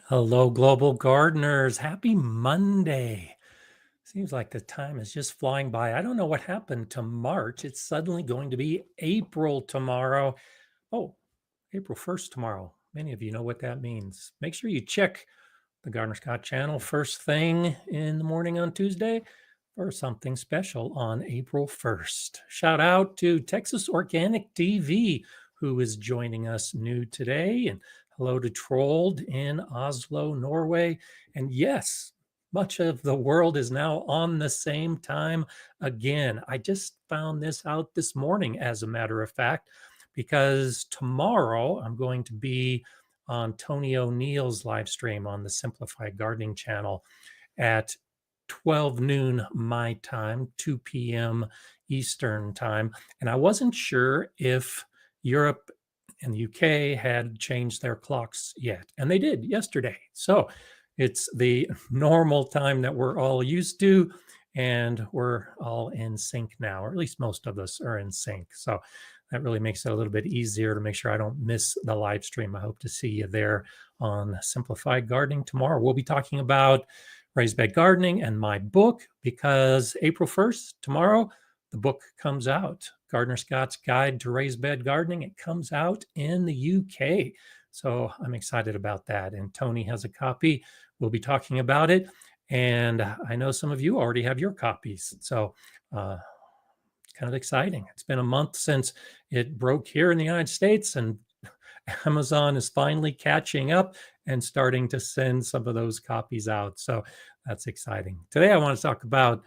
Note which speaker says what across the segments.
Speaker 1: Hello, global gardeners. Happy Monday. Seems like the time is just flying by. I don't know what happened to March. It's suddenly going to be April tomorrow. Oh, April 1st tomorrow. Many of you know what that means. Make sure you check the Gardener Scott channel first thing in the morning on Tuesday for something special on April 1st. Shout out to Texas Organic TV, who is joining us new today. And hello to Trolled in Oslo, Norway. And yes, much of the world is now on the same time again. I just found this out this morning, as a matter of fact, because tomorrow I'm going to be on Tony O'Neill's live stream on the Simplified Gardening channel at 12 noon my time, 2 p.m. Eastern time. And I wasn't sure if Europe and the UK had changed their clocks yet. And they did yesterday. So it's the normal time that we're all used to. And we're all in sync now, or at least most of us are in sync. So that really makes it a little bit easier to make sure I don't miss the live stream. I hope to see you there on Simplified Gardening tomorrow. We'll be talking about raised bed gardening and my book, because April 1st, tomorrow, the book comes out. Gardener Scott's Guide to Raised Bed Gardening. It comes out in the UK. So I'm excited about that. And Tony has a copy. We'll be talking about it. And I know some of you already have your copies. So kind of exciting. It's been a month since it broke here in the United States, and Amazon is finally catching up and starting to send some of those copies out. So that's exciting. Today, I want to talk about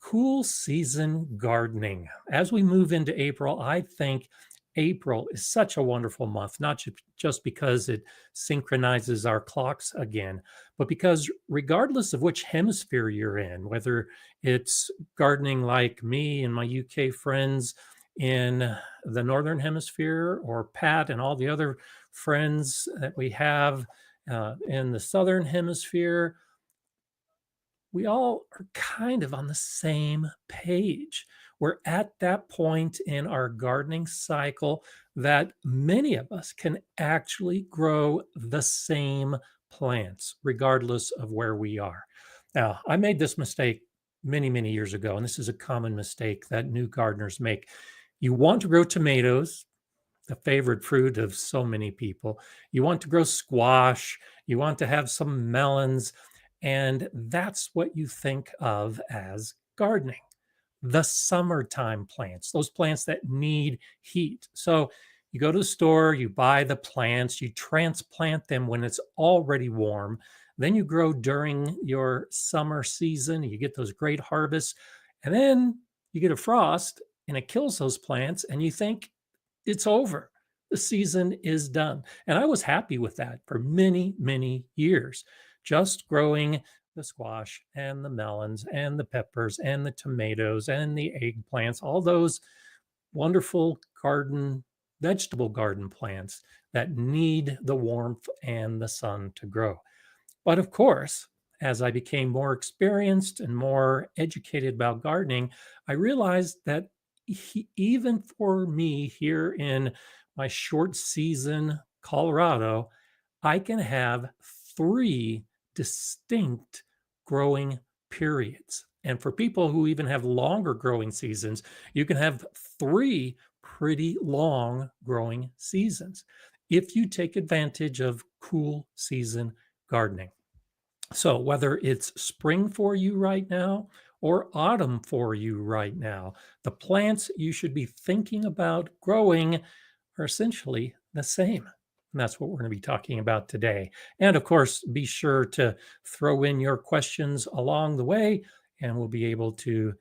Speaker 1: cool season gardening. As we move into April, I think April is such a wonderful month, not just because it synchronizes our clocks again, but because regardless of which hemisphere you're in, whether it's gardening like me and my UK friends in the Northern Hemisphere, or Pat and all the other friends that we have in the Southern Hemisphere, we all are kind of on the same page. We're at that point in our gardening cycle that many of us can actually grow the same plants, regardless of where we are. Now, I made this mistake many, many years ago, and this is a common mistake that new gardeners make. You want to grow tomatoes, the favorite fruit of so many people. You want to grow squash. You want to have some melons. And that's what you think of as gardening. The summertime plants, those plants that need heat. So you go to the store, you buy the plants, you transplant them when it's already warm. Then you grow during your summer season. You get those great harvests. And then you get a frost and it kills those plants, and you think it's over. The season is done. And I was happy with that for many, many years, just growing the squash and the melons and the peppers and the tomatoes and the eggplants, all those wonderful vegetable garden plants that need the warmth and the sun to grow. But of course, as I became more experienced and more educated about gardening, I realized that even for me here in my short season Colorado, I can have 3 distinct growing periods. And for people who even have longer growing seasons, you can have 3 pretty long growing seasons if you take advantage of cool season gardening. So whether it's spring for you right now or autumn for you right now, the plants you should be thinking about growing are essentially the same. And that's what we're going to be talking about today. And of course, be sure to throw in your questions along the way, and we'll be able to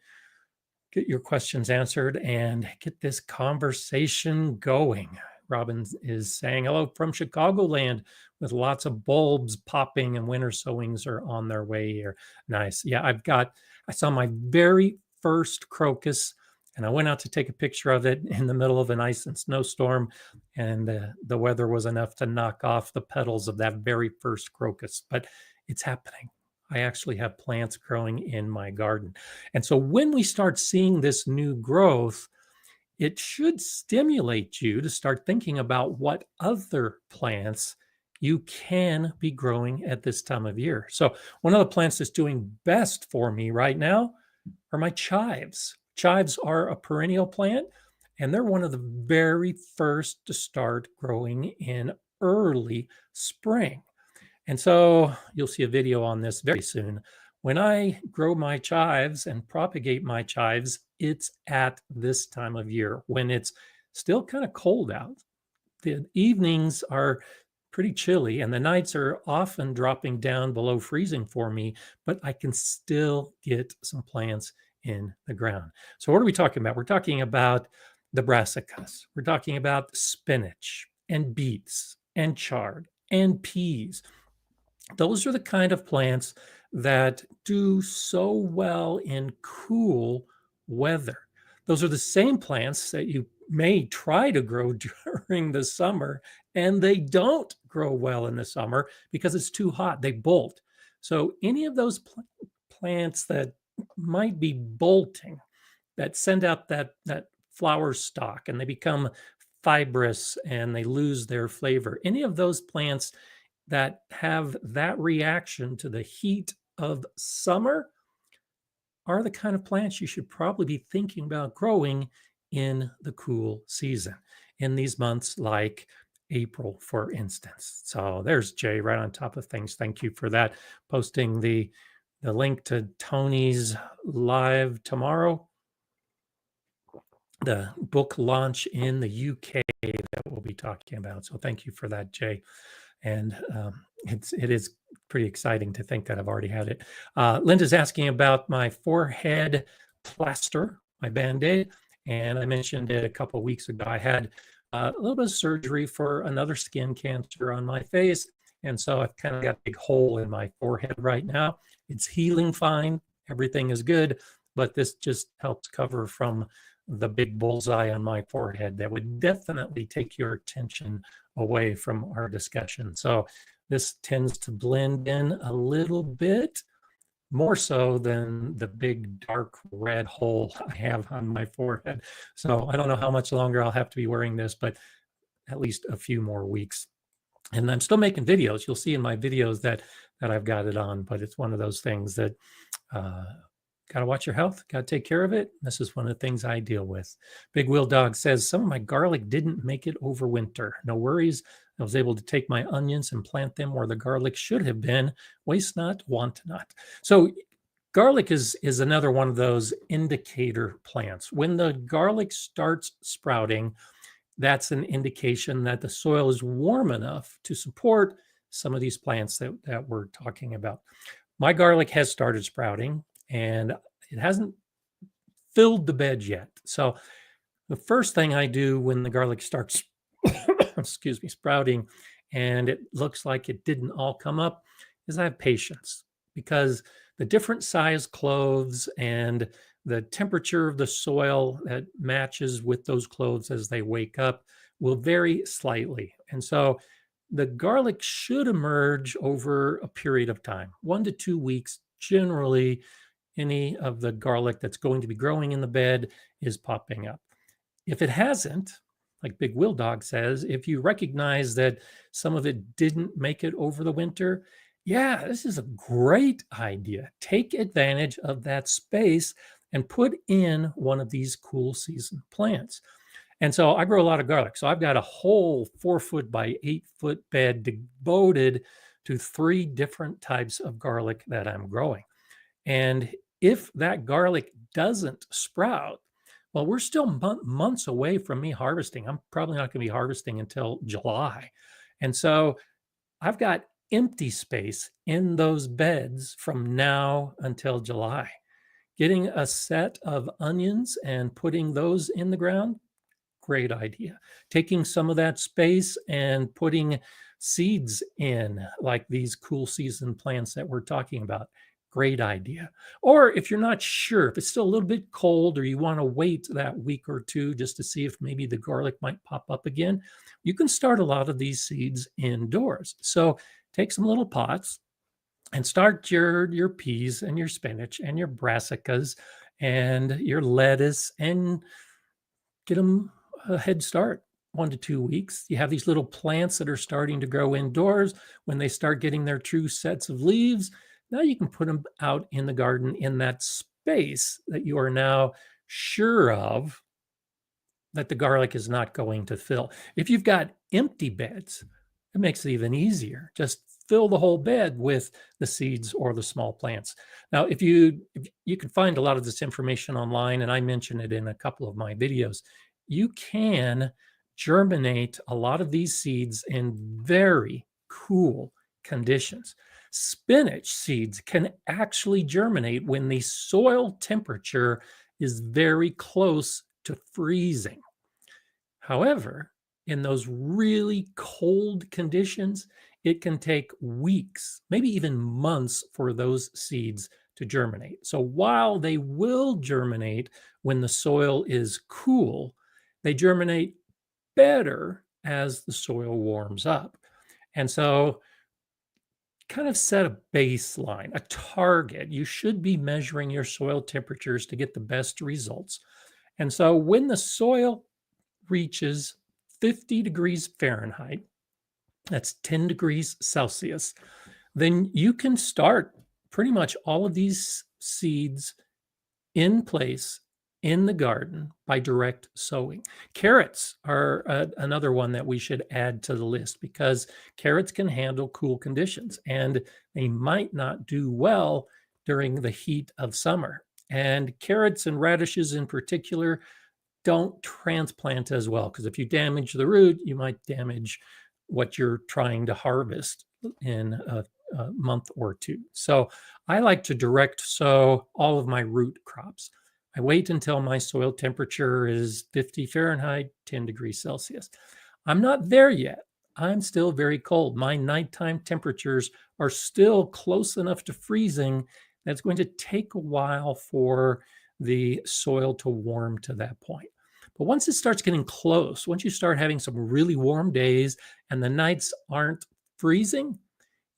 Speaker 1: get your questions answered and get this conversation going. Robin is saying hello from Chicagoland with lots of bulbs popping, and winter sowings are on their way here. Nice. Yeah, I saw my very first crocus, and I went out to take a picture of it in the middle of an ice and snowstorm, and the weather was enough to knock off the petals of that very first crocus. But it's happening. I actually have plants growing in my garden. And so when we start seeing this new growth, it should stimulate you to start thinking about what other plants you can be growing at this time of year. So one of the plants that's doing best for me right now are my chives. Chives are a perennial plant, and they're one of the very first to start growing in early spring. And so you'll see a video on this very soon. When I grow my chives and propagate my chives, it's at this time of year when it's still kind of cold out. The evenings are pretty chilly and the nights are often dropping down below freezing for me, but I can still get some plants in the ground. So what are we talking about? We're talking about the brassicas. We're talking about spinach and beets and chard and peas. Those are the kind of plants that do so well in cool weather. Those are the same plants that you may try to grow during the summer, and they don't grow well in the summer because it's too hot. They bolt. So, any of those plants that might be bolting, that send out that flower stalk and they become fibrous and they lose their flavor, any of those plants that have that reaction to the heat of summer are the kind of plants you should probably be thinking about growing in the cool season, in these months like April, for instance. So there's Jay right on top of things. Thank you for that. Posting the link to Tony's live tomorrow, the book launch in the UK that we'll be talking about. So thank you for that, Jay. And it is pretty exciting to think that I've already had it. Linda's asking about my forehead plaster, my Band-Aid, and I mentioned it a couple of weeks ago. I had a little bit of surgery for another skin cancer on my face, and so I've kind of got a big hole in my forehead right now. It's healing fine. Everything is good, but this just helps cover from the big bullseye on my forehead that would definitely take your attention away from our discussion. So this tends to blend in a little bit more so than the big dark red hole I have on my forehead. So I don't know how much longer I'll have to be wearing this, but at least a few more weeks. And I'm still making videos. You'll see in my videos that I've got it on, but it's one of those things that got to watch your health, got to take care of it. This is one of the things I deal with. Big Wheel Dog says, some of my garlic didn't make it over winter. No worries. I was able to take my onions and plant them where the garlic should have been. Waste not, want not. So garlic is another one of those indicator plants. When the garlic starts sprouting, that's an indication that the soil is warm enough to support some of these plants that we're talking about. My garlic has started sprouting, and it hasn't filled the bed yet. So the first thing I do when the garlic starts, excuse me, sprouting, and it looks like it didn't all come up, is I have patience, because the different size cloves and the temperature of the soil that matches with those cloves as they wake up will vary slightly. And so the garlic should emerge over a period of time, 1 to 2 weeks. Generally, any of the garlic that's going to be growing in the bed is popping up. If it hasn't, like Big Will Dog says, if you recognize that some of it didn't make it over the winter, yeah, this is a great idea. Take advantage of that space and put in one of these cool season plants. And so I grow a lot of garlic. So I've got a whole 4-foot by 8-foot bed devoted to 3 different types of garlic that I'm growing. And if that garlic doesn't sprout, well, we're still months away from me harvesting. I'm probably not going to be harvesting until July. And so I've got empty space in those beds from now until July. Getting a set of onions and putting those in the ground, great idea. Taking some of that space and putting seeds in, like these cool season plants that we're talking about, great idea. Or if you're not sure, if it's still a little bit cold, or you want to wait that week or two just to see if maybe the garlic might pop up again, you can start a lot of these seeds indoors. So take some little pots and start your peas and your spinach and your brassicas and your lettuce and get them a head start. 1 to 2 weeks. You have these little plants that are starting to grow indoors. When they start getting their true sets of leaves, now you can put them out in the garden in that space that you are now sure of that the garlic is not going to fill. If you've got empty beds, it makes it even easier. Just fill the whole bed with the seeds or the small plants. Now, if you can find a lot of this information online, and I mention it in a couple of my videos, you can germinate a lot of these seeds in very cool conditions. Spinach seeds can actually germinate when the soil temperature is very close to freezing. However, in those really cold conditions, it can take weeks, maybe even months for those seeds to germinate. So while they will germinate when the soil is cool, they germinate better as the soil warms up. And so kind of set a baseline, a target. You should be measuring your soil temperatures to get the best results. And so when the soil reaches 50 degrees Fahrenheit, that's 10 degrees Celsius, then you can start pretty much all of these seeds in place in the garden by direct sowing. Carrots are another one that we should add to the list because carrots can handle cool conditions and they might not do well during the heat of summer. And carrots and radishes in particular don't transplant as well because if you damage the root, you might damage what you're trying to harvest in a month or two. So I like to direct sow all of my root crops. I wait until my soil temperature is 50 Fahrenheit, 10 degrees Celsius. I'm not there yet. I'm still very cold. My nighttime temperatures are still close enough to freezing that it's going to take a while for the soil to warm to that point. But once it starts getting close, once you start having some really warm days and the nights aren't freezing,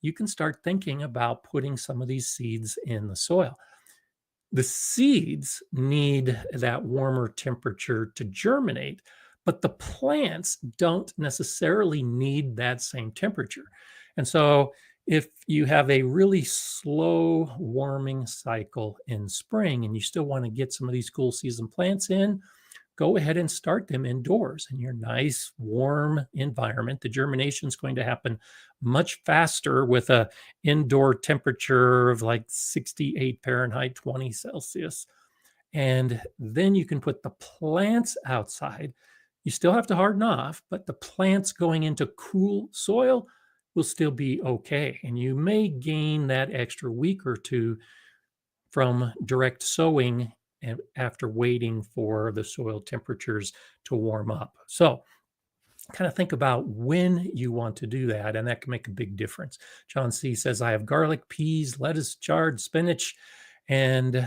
Speaker 1: you can start thinking about putting some of these seeds in the soil. The seeds need that warmer temperature to germinate, but the plants don't necessarily need that same temperature. And so if you have a really slow warming cycle in spring and you still want to get some of these cool season plants in, go ahead and start them indoors in your nice warm environment. The germination is going to happen much faster with a indoor temperature of like 68 Fahrenheit, 20 Celsius. And then you can put the plants outside. You still have to harden off, but the plants going into cool soil will still be okay. And you may gain that extra week or two from direct sowing and after waiting for the soil temperatures to warm up. So kind of think about when you want to do that, and that can make a big difference. John C. says, I have garlic, peas, lettuce, chard, spinach, and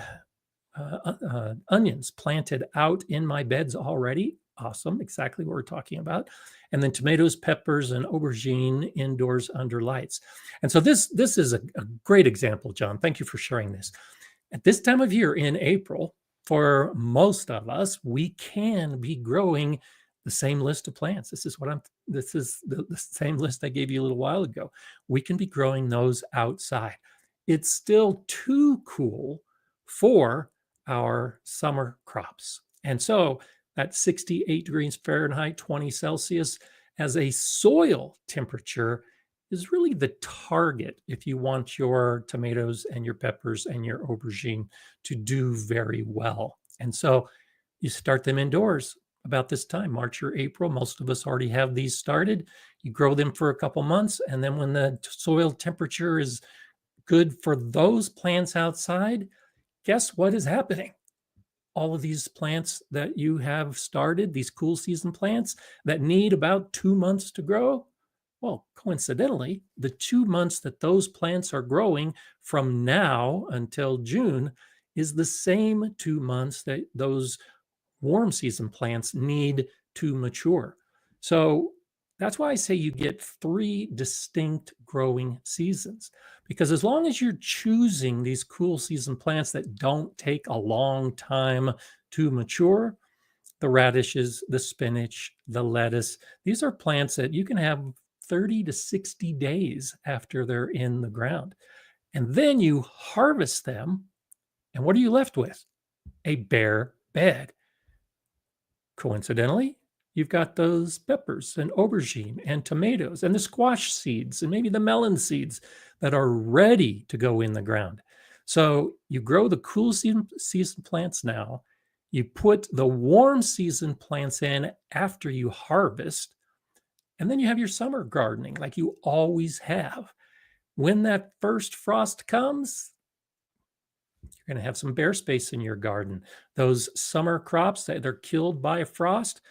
Speaker 1: onions planted out in my beds already. Awesome, exactly what we're talking about. And then tomatoes, peppers, and aubergine indoors under lights. And so this is a great example, John. Thank you for sharing this. At this time of year in April, for most of us, we can be growing the same list of plants. This is the same list I gave you a little while ago. We can be growing those outside. It's still too cool for our summer crops. And so that 68 degrees Fahrenheit, 20 Celsius as a soil temperature is really the target if you want your tomatoes and your peppers and your aubergine to do very well. And so you start them indoors about this time, March or April. Most of us already have these started. You grow them for a couple months, and then when the soil temperature is good for those plants outside, guess what is happening? All of these plants that you have started, these cool season plants that need about 2 months to grow, well, coincidentally, the 2 months that those plants are growing from now until June is the same 2 months that those warm season plants need to mature. So that's why I say you get 3 distinct growing seasons, because as long as you're choosing these cool season plants that don't take a long time to mature, the radishes, the spinach, the lettuce. These are plants that you can have 30 to 60 days after they're in the ground. And then you harvest them. And what are you left with? A bare bed. Coincidentally, you've got those peppers and aubergine and tomatoes and the squash seeds and maybe the melon seeds that are ready to go in the ground. So you grow the cool season plants now. You put the warm season plants in after you harvest. And then you have your summer gardening like you always have. When that first frost comes, you're going to have some bare space in your garden. Those summer crops that are killed by frost,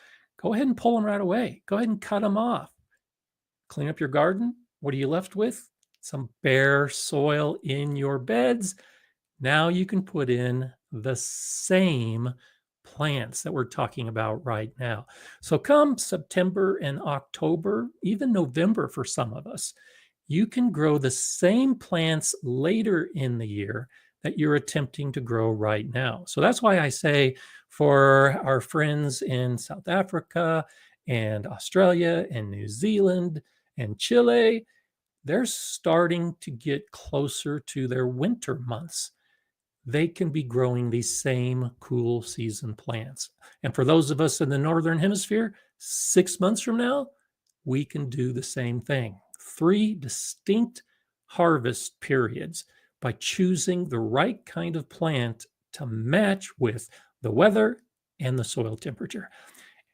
Speaker 1: go ahead and pull them right away. Go ahead and cut them off. Clean up your garden. What are you left with? Some bare soil in your beds. Now you can put in the same plants that we're talking about right now. So come September and October, even November for some of us, you can grow the same plants later in the year that you're attempting to grow right now. So that's why I say for our friends in South Africa and Australia and New Zealand and Chile, they're starting to get closer to their winter months. They can be growing these same cool season plants. And for those of us in the Northern Hemisphere, 6 months from now, we can do the same thing. 3 distinct harvest periods by choosing the right kind of plant to match with the weather and the soil temperature.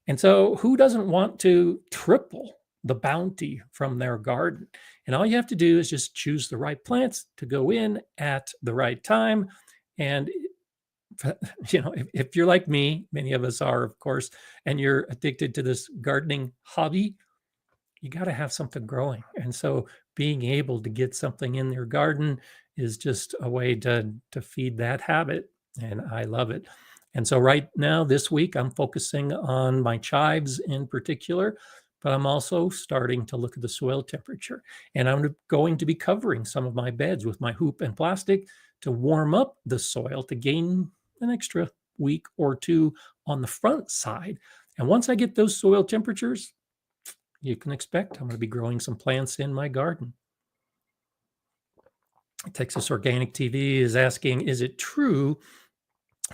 Speaker 1: And so who doesn't want to triple the bounty from their garden? And all you have to do is just choose the right plants to go in at the right time. And if you're like me, many of us are, of course, and you're addicted to this gardening hobby, you got to have something growing. And so being able to get something in their garden is just a way to feed that habit. And I love it. And so right now, this week, I'm focusing on my chives in particular, but I'm also starting to look at the soil temperature. And I'm going to be covering some of my beds with my hoop and plastic to warm up the soil to gain an extra week or two on the front side. And once I get those soil temperatures, you can expect I'm going to be growing some plants in my garden. Texas Organic TV is asking, is it true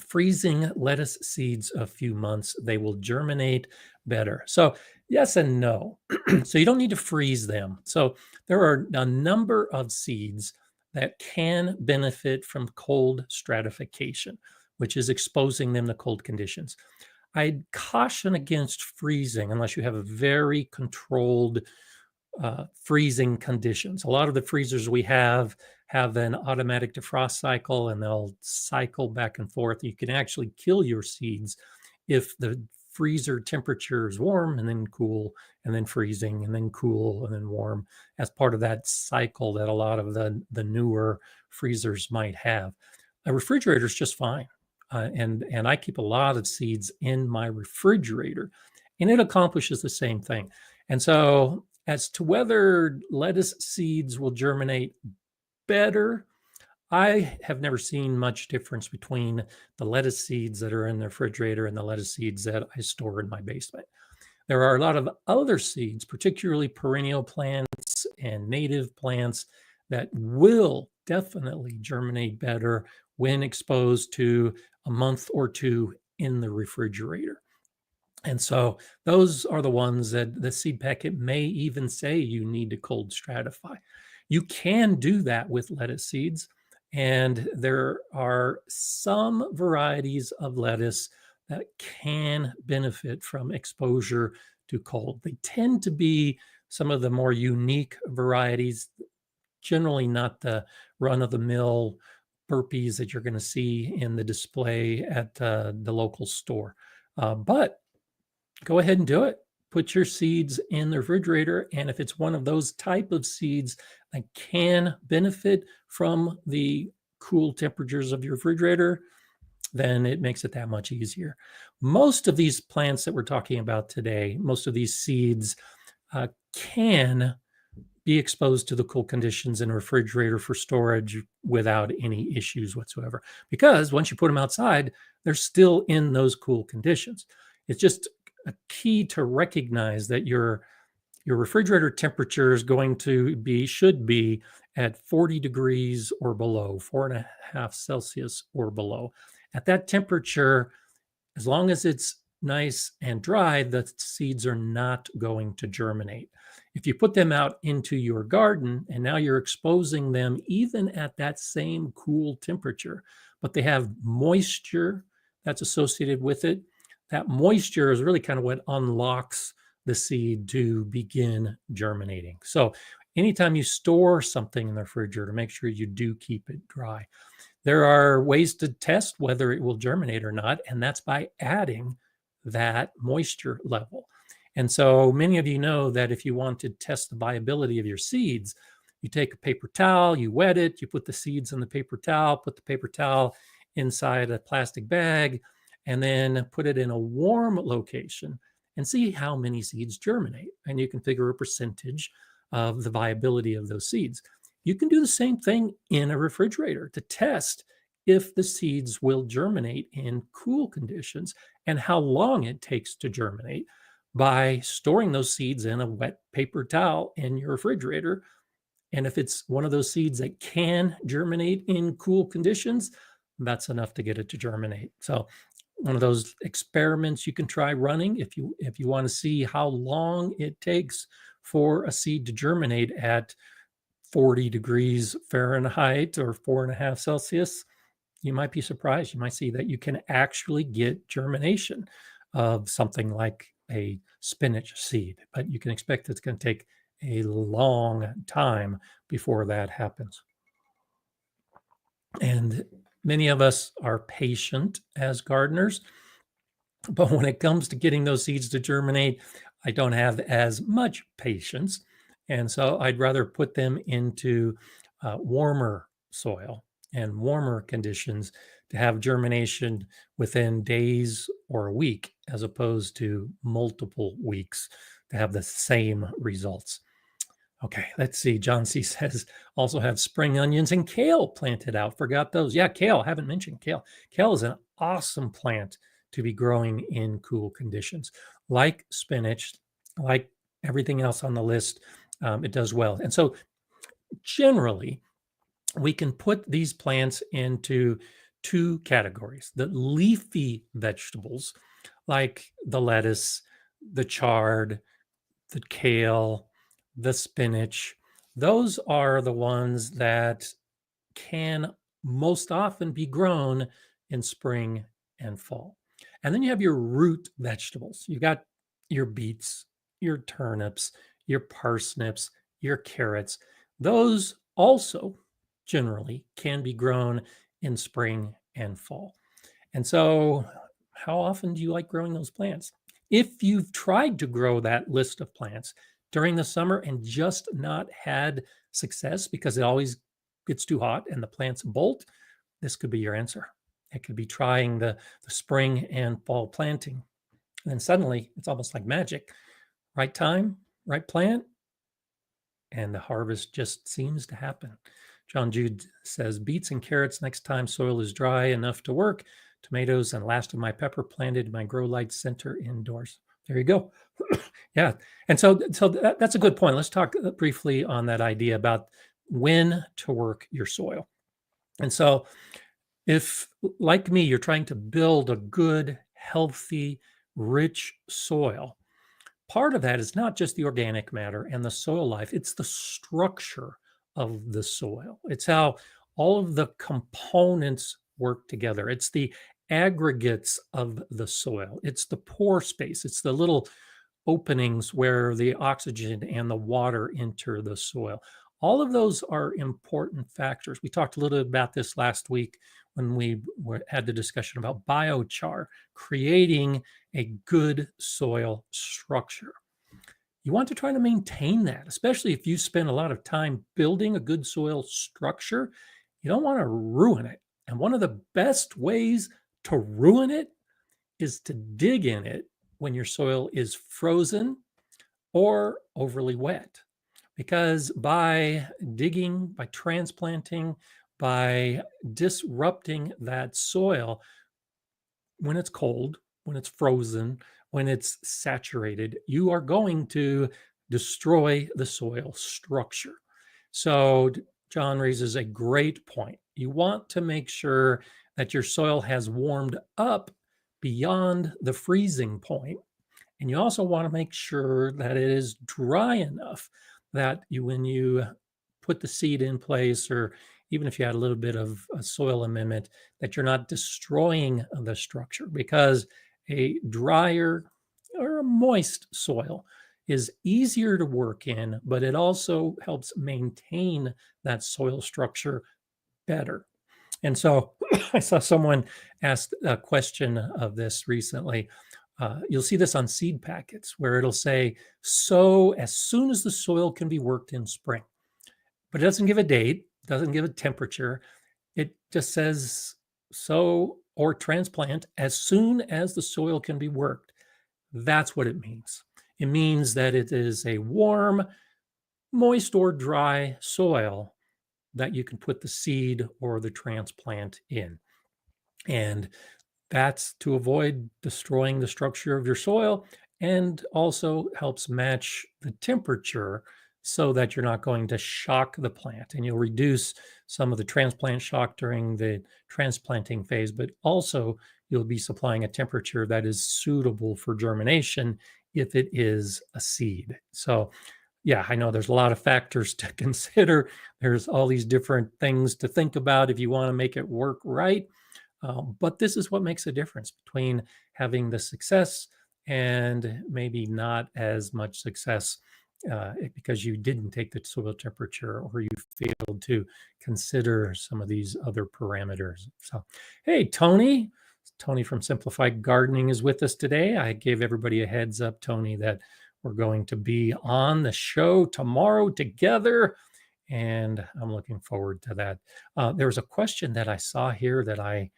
Speaker 1: freezing lettuce seeds a few months, they will germinate better? So yes and no. So you don't need to freeze them. So there are a number of seeds that can benefit from cold stratification, which is exposing them to cold conditions. I'd caution against freezing unless you have a very controlled freezing conditions. A lot of the freezers we have an automatic defrost cycle, and they'll cycle back and forth. You can actually kill your seeds if the freezer temperature is warm and then cool and then freezing and then cool and then warm as part of that cycle that a lot of the newer freezers might have. A refrigerator is just fine. And I keep a lot of seeds in my refrigerator, and it accomplishes the same thing. And so as to whether lettuce seeds will germinate better, I have never seen much difference between the lettuce seeds that are in the refrigerator and the lettuce seeds that I store in my basement. There are a lot of other seeds, particularly perennial plants and native plants, that will definitely germinate better when exposed to a month or two in the refrigerator. And so those are the ones that the seed packet may even say you need to cold stratify. You can do that with lettuce seeds. And there are some varieties of lettuce that can benefit from exposure to cold. They tend to be some of the more unique varieties, generally not the run-of-the-mill burpees that you're going to see in the display at the local store. But go ahead and do it. Put your seeds in the refrigerator, and if it's one of those type of seeds that can benefit from the cool temperatures of your refrigerator, then it makes it that much easier. Most of these plants that we're talking about today, most of these seeds can be exposed to the cool conditions in a refrigerator for storage without any issues whatsoever. Because once you put them outside, they're still in those cool conditions. It's just a key to recognize that your refrigerator temperature is going to be, should be at 40 degrees or below, 4.5 Celsius or below. At that temperature, as long as it's nice and dry, the seeds are not going to germinate. If you put them out into your garden and now you're exposing them even at that same cool temperature, but they have moisture that's associated with it, that moisture is really kind of what unlocks the seed to begin germinating. So anytime you store something in the refrigerator, make sure you do keep it dry. There are ways to test whether it will germinate or not, and that's by adding that moisture level. And so many of you know that if you want to test the viability of your seeds, you take a paper towel, you wet it, you put the seeds in the paper towel, put the paper towel inside a plastic bag, and then put it in a warm location and see how many seeds germinate. And you can figure a percentage of the viability of those seeds. You can do the same thing in a refrigerator to test if the seeds will germinate in cool conditions and how long it takes to germinate by storing those seeds in a wet paper towel in your refrigerator. And if it's one of those seeds that can germinate in cool conditions, that's enough to get it to germinate. So one of those experiments you can try running if you want to see how long it takes for a seed to germinate at 40 degrees Fahrenheit or 4.5 Celsius. You might be surprised. You might see that you can actually get germination of something like a spinach seed, but you can expect it's going to take a long time before that happens. And many of us are patient as gardeners, but when it comes to getting those seeds to germinate, I don't have as much patience. And so I'd rather put them into warmer soil and warmer conditions to have germination within days or a week, as opposed to multiple weeks to have the same results. Okay, let's see. John C. says also have spring onions and kale planted out. Forgot those. Yeah, kale. Haven't mentioned kale. Kale is an awesome plant to be growing in cool conditions. Like spinach, like everything else on the list, it does well. And so generally, we can put these plants into two categories. The leafy vegetables, like the lettuce, the chard, the kale, the spinach, those are the ones that can most often be grown in spring and fall. And then you have your root vegetables. You got your beets, your turnips, your parsnips, your carrots. Those also generally can be grown in spring and fall. And so, how often do you like growing those plants? If you've tried to grow that list of plants during the summer and just not had success because it always gets too hot and the plants bolt, this could be your answer. It could be trying the spring and fall planting. And then suddenly it's almost like magic. Right time, right plant, and the harvest just seems to happen. John Jude says beets and carrots next time soil is dry enough to work. Tomatoes and last of my pepper planted in my grow light center indoors. There you go. Yeah. And so that's a good point. Let's talk briefly on that idea about when to work your soil. And so if, like me, you're trying to build a good, healthy, rich soil, part of that is not just the organic matter and the soil life, it's the structure of the soil. It's how all of the components work together. It's the aggregates of the soil. It's the pore space. It's the little openings where the oxygen and the water enter the soil. All of those are important factors. We talked a little bit about this last week when we had the discussion about biochar, creating a good soil structure. You want to try to maintain that, especially if you spend a lot of time building a good soil structure. You don't want to ruin it. And one of the best ways to ruin it is to dig in it when your soil is frozen or overly wet. Because by digging, by transplanting, by disrupting that soil, when it's cold, when it's frozen, when it's saturated, you are going to destroy the soil structure. So John raises a great point. You want to make sure that your soil has warmed up beyond the freezing point, and you also want to make sure that it is dry enough that when you put the seed in place, or even if you had a little bit of a soil amendment, that you're not destroying the structure, because a drier or a moist soil is easier to work in, but it also helps maintain that soil structure better. And so I saw someone ask a question of this recently. You'll see this on seed packets where it'll say, sow as soon as the soil can be worked in spring. But it doesn't give a date, doesn't give a temperature. It just says sow or transplant as soon as the soil can be worked. That's what it means. It means that it is a warm, moist, or dry soil that you can put the seed or the transplant in. And that's to avoid destroying the structure of your soil, and also helps match the temperature so that you're not going to shock the plant, and you'll reduce some of the transplant shock during the transplanting phase, but also you'll be supplying a temperature that is suitable for germination if it is a seed. So yeah, I know there's a lot of factors to consider. There's all these different things to think about if you want to make it work right. But this is what makes a difference between having the success and maybe not as much success because you didn't take the soil temperature, or you failed to consider some of these other parameters. So, hey, Tony from Simplified Gardening is with us today. I gave everybody a heads up, Tony, that we're going to be on the show tomorrow together, and I'm looking forward to that. There was a question that I saw here that I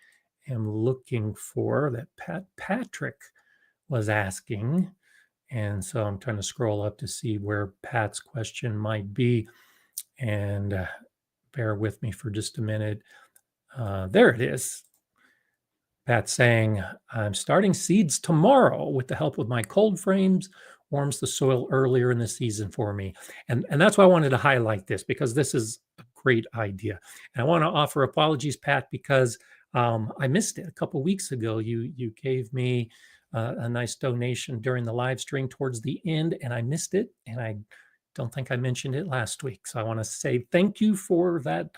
Speaker 1: am looking for, that Patrick was asking. And so I'm trying to scroll up to see where Pat's question might be. And bear with me for just a minute. There it is. Pat's saying, I'm starting seeds tomorrow with the help of my cold frames, warms the soil earlier in the season for me. And that's why I wanted to highlight this, because this is a great idea. And I want to offer apologies, Pat, because I missed it a couple weeks ago. You gave me a nice donation during the live stream towards the end, and I missed it. And I don't think I mentioned it last week. So I want to say thank you for that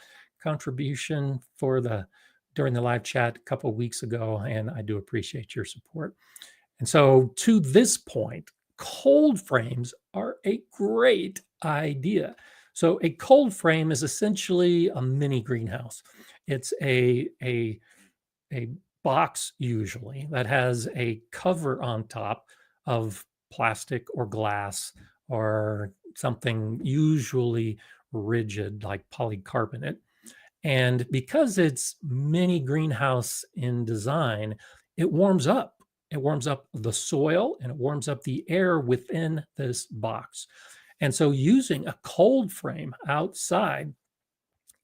Speaker 1: contribution during the live chat a couple of weeks ago, and I do appreciate your support. And so to this point, cold frames are a great idea. So a cold frame is essentially a mini greenhouse. It's a box usually that has a cover on top of plastic or glass or something usually rigid like polycarbonate. And because it's mini greenhouse in design, it warms up. It warms up the soil and it warms up the air within this box. And so using a cold frame outside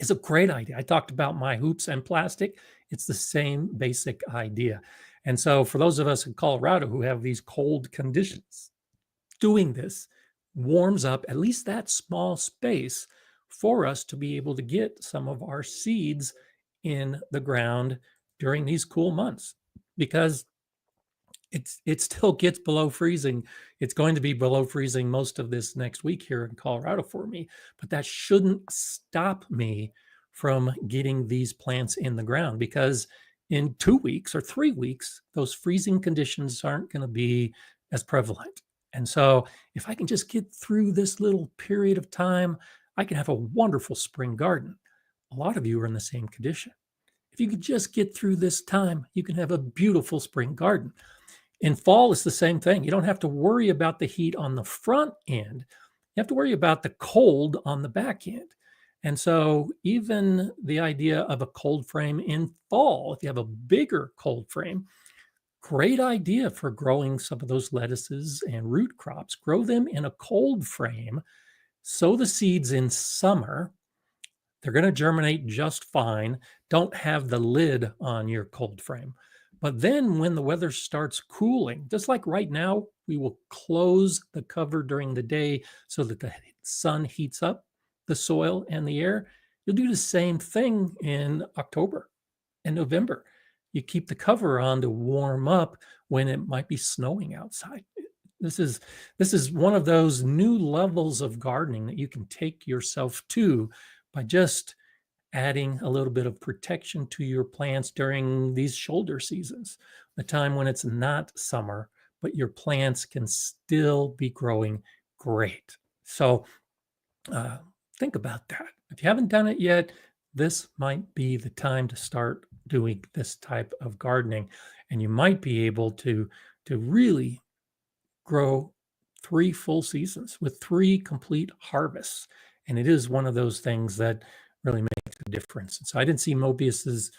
Speaker 1: is a great idea. I talked about my hoops and plastic. It's the same basic idea. And so for those of us in Colorado who have these cold conditions, doing this warms up at least that small space for us to be able to get some of our seeds in the ground during these cool months, because it still gets below freezing. It's going to be below freezing most of this next week here in Colorado for me, but that shouldn't stop me from getting these plants in the ground, because in 2 weeks or 3 weeks, those freezing conditions aren't going to be as prevalent. And so if I can just get through this little period of time, I can have a wonderful spring garden. A lot of you are in the same condition. If you could just get through this time, you can have a beautiful spring garden. In fall, it's the same thing. You don't have to worry about the heat on the front end. You have to worry about the cold on the back end. And so even the idea of a cold frame in fall, if you have a bigger cold frame, great idea for growing some of those lettuces and root crops. Grow them in a cold frame, sow the seeds in summer. They're going to germinate just fine. Don't have the lid on your cold frame. But then when the weather starts cooling, just like right now, we will close the cover during the day so that the sun heats up the soil and the air. You'll do the same thing in October and November. You keep the cover on to warm up when it might be snowing outside. This is one of those new levels of gardening that you can take yourself to by just adding a little bit of protection to your plants during these shoulder seasons, the time when it's not summer, but your plants can still be growing great. So uh, think about that. If you haven't done it yet, this might be the time to start doing this type of gardening, and you might be able to really grow 3 full seasons with 3 complete harvests. And it is one of those things that really makes a difference. So I didn't see Mobius's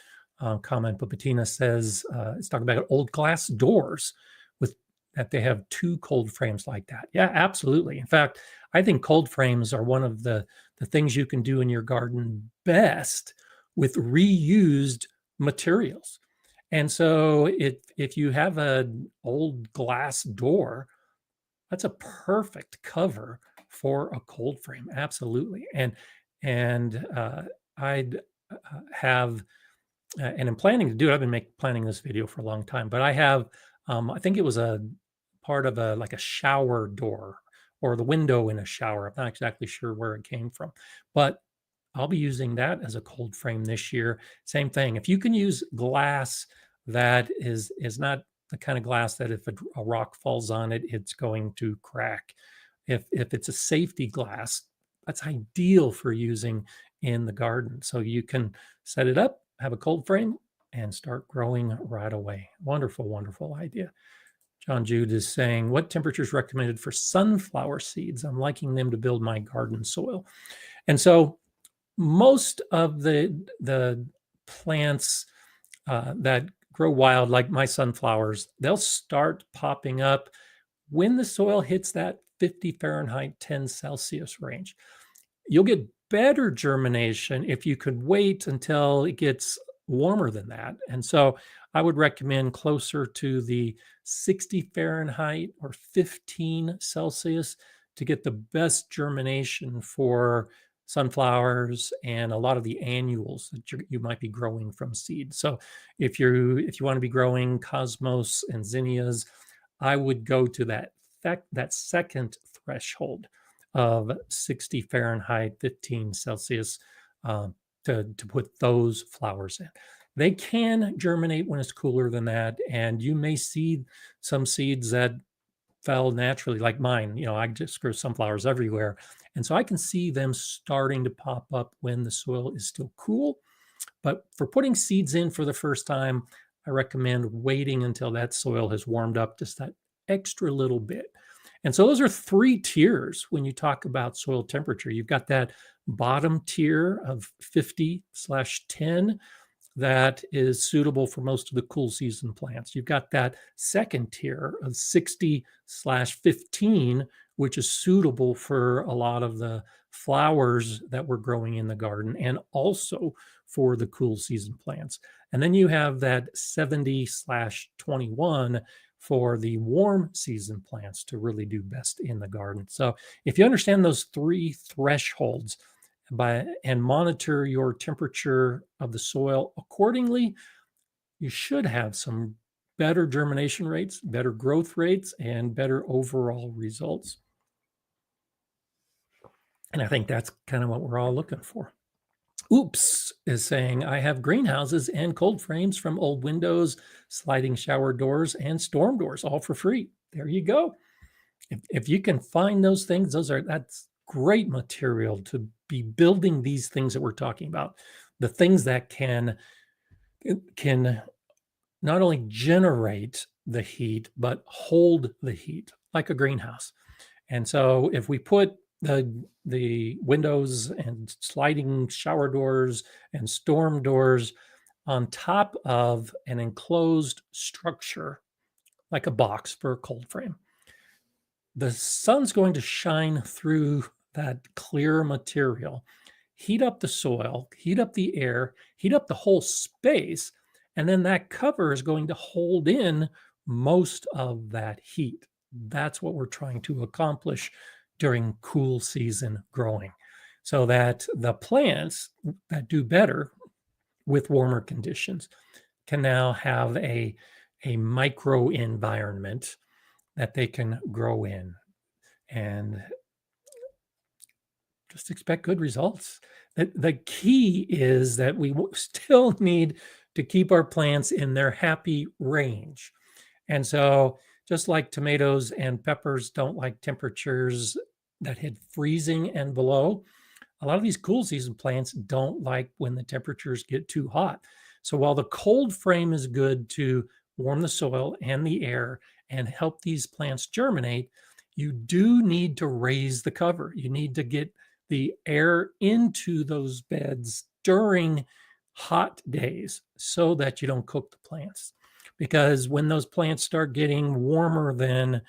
Speaker 1: comment, but Bettina says it's talking about old glass doors with that they have 2 cold frames like that. Yeah, absolutely. In fact, I think cold frames are one of the things you can do in your garden best with reused materials. And so if you have an old glass door, that's a perfect cover for a cold frame. Absolutely. And I'd have and I'm planning to do it. I've been planning this video for a long time, but I have I think it was a part of a like a shower door or the window in a shower. I'm not exactly sure where it came from, but I'll be using that as a cold frame this year. Same thing. If you can use glass that is not the kind of glass that if a rock falls on it, it's going to crack. If it's a safety glass, that's ideal for using in the garden. So you can set it up, have a cold frame, and start growing right away. Wonderful, wonderful idea. John Jude is saying, what temperature is recommended for sunflower seeds? I'm liking them to build my garden soil. And so most of the plants that grow wild, like my sunflowers, they'll start popping up when the soil hits that 50 Fahrenheit, 10 Celsius range. You'll get better germination if you could wait until it gets warmer than that. And so I would recommend closer to the 60 Fahrenheit or 15 Celsius to get the best germination for sunflowers and a lot of the annuals that you might be growing from seed. So if you want to be growing cosmos and zinnias, I would go to that second threshold of 60 Fahrenheit, 15 Celsius to put those flowers in. They can germinate when it's cooler than that, and you may see some seeds that fell naturally, like mine. You know, I just grow sunflowers everywhere, and so I can see them starting to pop up when the soil is still cool. But for putting seeds in for the first time, I recommend waiting until that soil has warmed up just that extra little bit. And so those are 3 tiers when you talk about soil temperature. You've got that bottom tier of 50/10 that is suitable for most of the cool season plants. You've got that second tier of 60/15, which is suitable for a lot of the flowers that we're growing in the garden and also for the cool season plants. And then you have that 70/21 for the warm season plants to really do best in the garden. So if you understand those 3 thresholds and monitor your temperature of the soil accordingly, you should have some better germination rates, better growth rates, and better overall results. And I think that's kind of what we're all looking for. Oops is saying, I have greenhouses and cold frames from old windows, sliding shower doors, and storm doors, all for free. There you go. If you can find those things, that's great material to be building these things that we're talking about. The things that can not only generate the heat, but hold the heat, like a greenhouse. And so if we put the windows and sliding shower doors and storm doors on top of an enclosed structure, like a box for a cold frame, the sun's going to shine through that clear material, heat up the soil, heat up the air, heat up the whole space, And then that cover is going to hold in most of that heat. That's what we're trying to accomplish during cool season growing, so that the plants that do better with warmer conditions can now have a micro environment that they can grow in, and just expect good results. The key is that we still need to keep our plants in their happy range. And so, just like tomatoes and peppers don't like temperatures that hit freezing and below, a lot of these cool season plants don't like when the temperatures get too hot. So while the cold frame is good to warm the soil and the air and help these plants germinate, you do need to raise the cover. You need to get the air into those beds during hot days so that you don't cook the plants. Because when those plants start getting warmer than,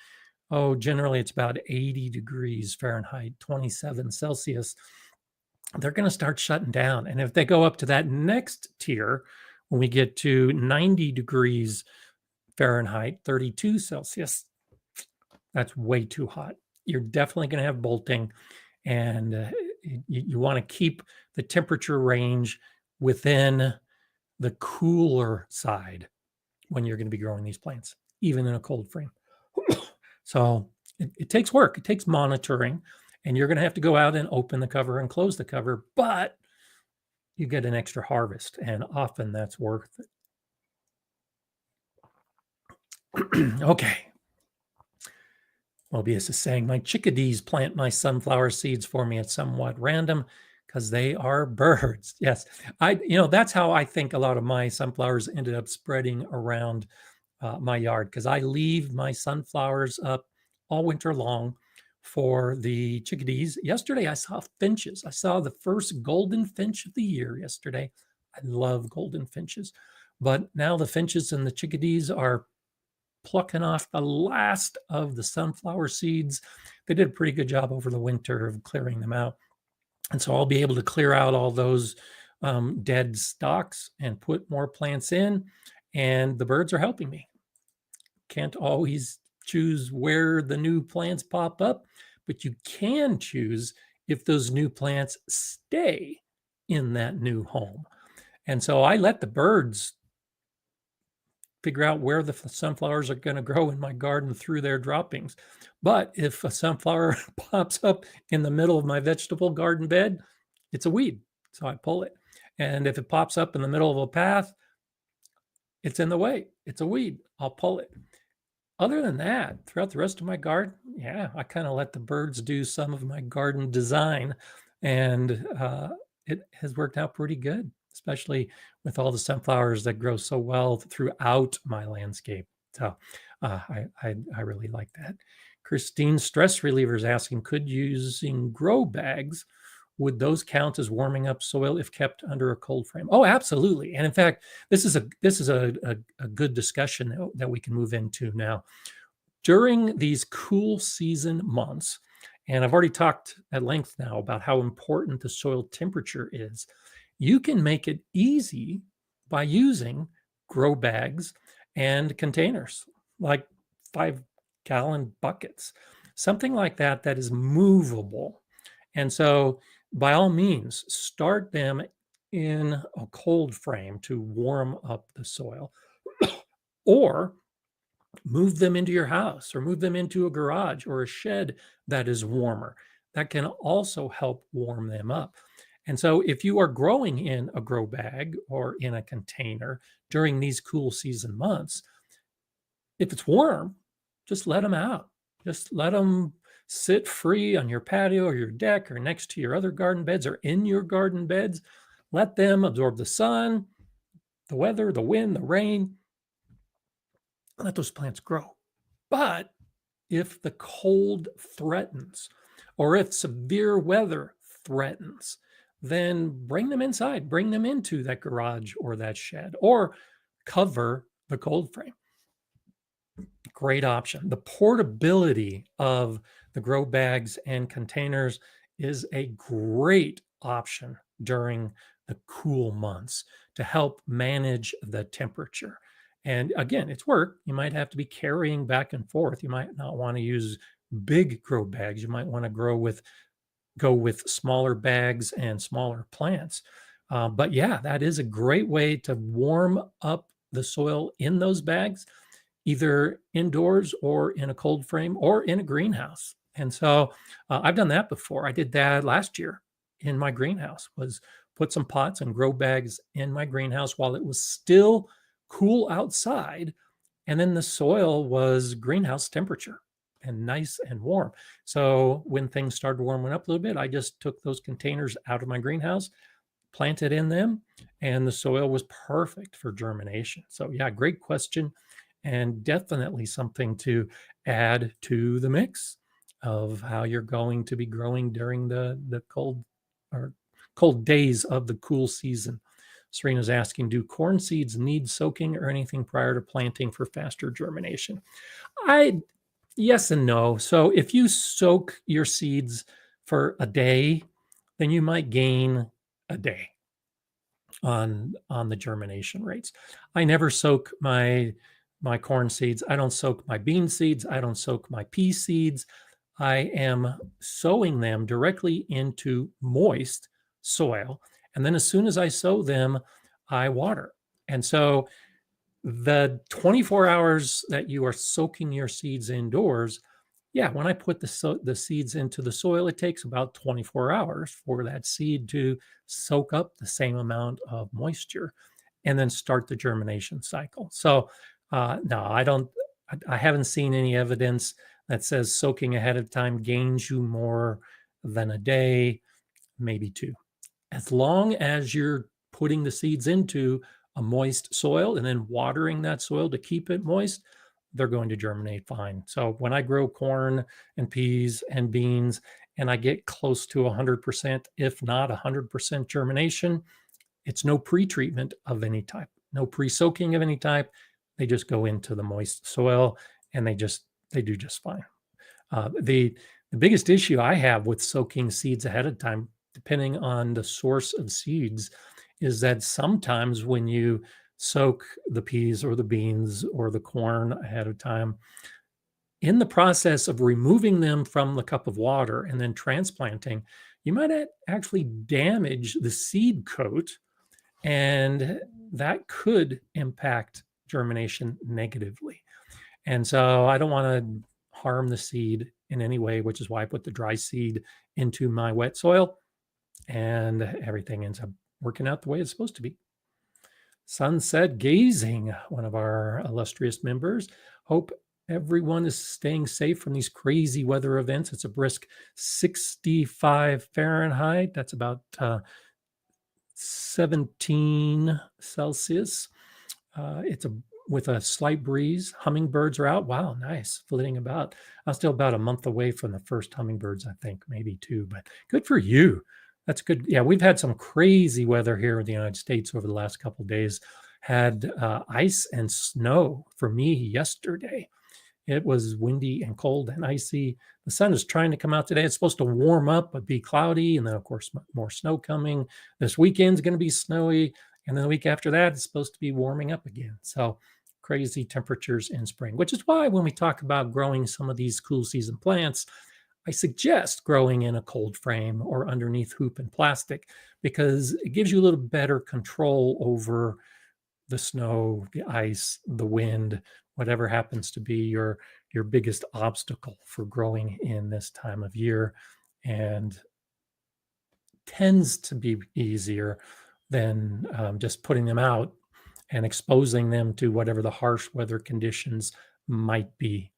Speaker 1: generally it's about 80 degrees Fahrenheit, 27 Celsius, they're going to start shutting down. And if they go up to that next tier, when we get to 90 degrees Fahrenheit, 32 Celsius, that's way too hot. You're definitely going to have bolting, and you want to keep the temperature range within the cooler side when you're going to be growing these plants, even in a cold frame. So it takes work. It takes monitoring, and you're going to have to go out and open the cover and close the cover, but you get an extra harvest, and often that's worth it. Okay. Mobius is saying, my chickadees plant my sunflower seeds for me at somewhat random because they are birds. Yes, that's how I think a lot of my sunflowers ended up spreading around my yard, because I leave my sunflowers up all winter long for the chickadees. Yesterday, I saw finches. I saw the first golden finch of the year yesterday. I love golden finches. But now the finches and the chickadees are plucking off the last of the sunflower seeds. They did a pretty good job over the winter of clearing them out. And so I'll be able to clear out all those dead stalks and put more plants in. And the birds are helping me. Can't always choose where the new plants pop up, but you can choose if those new plants stay in that new home. And so I let the birds figure out where the sunflowers are going to grow in my garden through their droppings. But if a sunflower pops up in the middle of my vegetable garden bed, it's a weed, so I pull it. And if it pops up in the middle of a path, it's in the way, it's a weed, I'll pull it. Other than that, throughout the rest of my garden, I kind of let the birds do some of my garden design, and it has worked out pretty good, especially with all the sunflowers that grow so well throughout my landscape. So I really like that. Christine Stress Reliever is asking, could using grow bags, would those count as warming up soil if kept under a cold frame? Oh, absolutely. And in fact, this is a good discussion that we can move into now. During these cool season months, and I've already talked at length now about how important the soil temperature is, you can make it easy by using grow bags and containers, like 5-gallon buckets, something like that is movable. And so by all means, start them in a cold frame to warm up the soil, or move them into your house, or move them into a garage or a shed that is warmer. That can also help warm them up. And so if you are growing in a grow bag or in a container during these cool season months, if it's warm, just let them out. Just let them sit free on your patio or your deck or next to your other garden beds or in your garden beds. Let them absorb the sun, the weather, the wind, the rain. Let those plants grow. But if the cold threatens, or if severe weather threatens, then bring them inside, bring them into that garage or that shed, or cover the cold frame. Great option. The portability of the grow bags and containers is a great option during the cool months to help manage the temperature. And again, it's work. You might have to be carrying back and forth. You might not want to use big grow bags. You might want to go with smaller bags and smaller plants. But yeah, that is a great way to warm up the soil in those bags, either indoors or in a cold frame or in a greenhouse. And so I've done that before. I did that last year in my greenhouse, was put some pots and grow bags in my greenhouse while it was still cool outside. And then the soil was greenhouse temperature and nice and warm. So when things started warming up a little bit, I just took those containers out of my greenhouse, planted in them, and the soil was perfect for germination. So yeah, great question, and definitely something to add to the mix of how you're going to be growing during the cold days of the cool season. Serena's asking, do corn seeds need soaking or anything prior to planting for faster germination? Yes and no. So if you soak your seeds for a day, then you might gain a day on the germination rates. I never soak my corn seeds. I don't soak my bean seeds. I don't soak my pea seeds. I am sowing them directly into moist soil. And then as soon as I sow them, I water. And so the 24 hours that you are soaking your seeds indoors, yeah, when I put the seeds into the soil, it takes about 24 hours for that seed to soak up the same amount of moisture and then start the germination cycle. So no, I haven't seen any evidence that says soaking ahead of time gains you more than a day, maybe two. As long as you're putting the seeds into a moist soil and then watering that soil to keep it moist, they're going to germinate fine. So when I grow corn and peas and beans and I get close to 100%, if not 100% germination, it's no pre-treatment of any type, no pre-soaking of any type. They just go into the moist soil and they do just fine. The biggest issue I have with soaking seeds ahead of time, depending on the source of seeds, is that sometimes when you soak the peas or the beans or the corn ahead of time, in the process of removing them from the cup of water and then transplanting, you might actually damage the seed coat, and that could impact germination negatively. And so I don't want to harm the seed in any way, which is why I put the dry seed into my wet soil, and everything ends up working out the way it's supposed to be. Sunset Gazing, one of our illustrious members. Hope everyone is staying safe from these crazy weather events. It's a brisk 65 Fahrenheit. That's about 17 Celsius. It's with a slight breeze. Hummingbirds are out. Wow, nice. Flitting about. I'm still about a month away from the first hummingbirds, I think, maybe two, but good for you. That's good. Yeah, we've had some crazy weather here in the United States over the last couple of days. Had ice and snow for me yesterday. It was windy and cold and icy. The sun is trying to come out today. It's supposed to warm up but be cloudy, and then of course more snow coming. This weekend's going to be snowy, and then the week after that it's supposed to be warming up again. So crazy temperatures in spring, which is why when we talk about growing some of these cool season plants, I suggest growing in a cold frame or underneath hoop and plastic, because it gives you a little better control over the snow, the ice, the wind, whatever happens to be your biggest obstacle for growing in this time of year, and tends to be easier than just putting them out and exposing them to whatever the harsh weather conditions might be.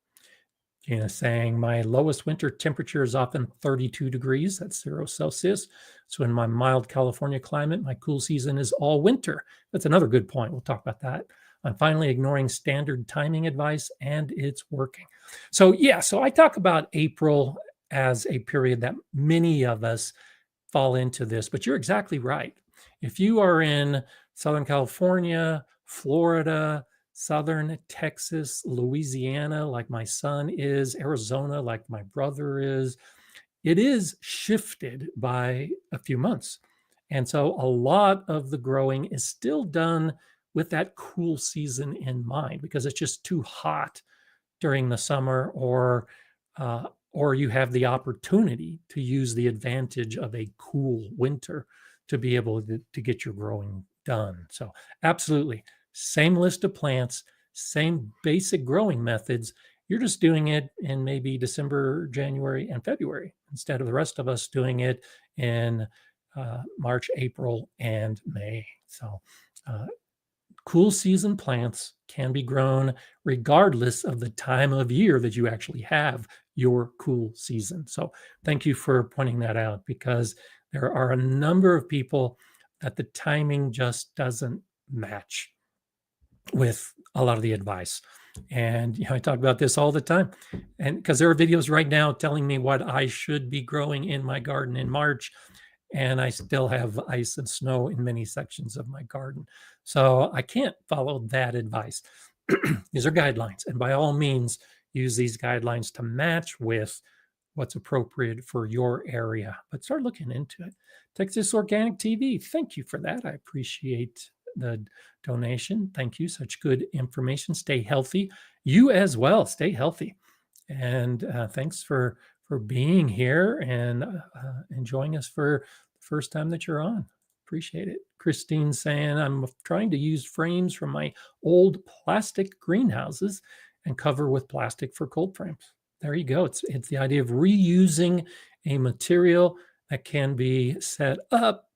Speaker 1: Gina saying, my lowest winter temperature is often 32 degrees, that's 0 Celsius. So in my mild California climate, my cool season is all winter. That's another good point. We'll talk about that. I'm finally ignoring standard timing advice, and it's working. So yeah, so I talk about April as a period that many of us fall into this, but you're exactly right. If you are in Southern California, Florida, Southern Texas, Louisiana, like my son is, Arizona, like my brother is, it is shifted by a few months. And so a lot of the growing is still done with that cool season in mind because it's just too hot during the summer, or you have the opportunity to use the advantage of a cool winter to be able to get your growing done. So absolutely, same list of plants, same basic growing methods. You're just doing it in maybe December, January, and February instead of the rest of us doing it in March, April, and May. So uh, cool season plants can be grown regardless of the time of year that you actually have your cool season. So thank you for pointing that out, because there are a number of people that the timing just doesn't match with a lot of the advice. And I talk about this all the time, and because there are videos right now telling me what I should be growing in my garden in March, and I still have ice and snow in many sections of my garden. So I can't follow that advice. These are guidelines, and by all means, use these guidelines to match with what's appropriate for your area, but start looking into it. Texas Organic TV, thank you for that. I appreciate the donation. Thank you. Such good information. Stay healthy. You as well. Stay healthy. And thanks for being here and enjoying us for the first time that you're on. Appreciate it. Christine saying, I'm trying to use frames from my old plastic greenhouses and cover with plastic for cold frames. There you go. It's the idea of reusing a material that can be set up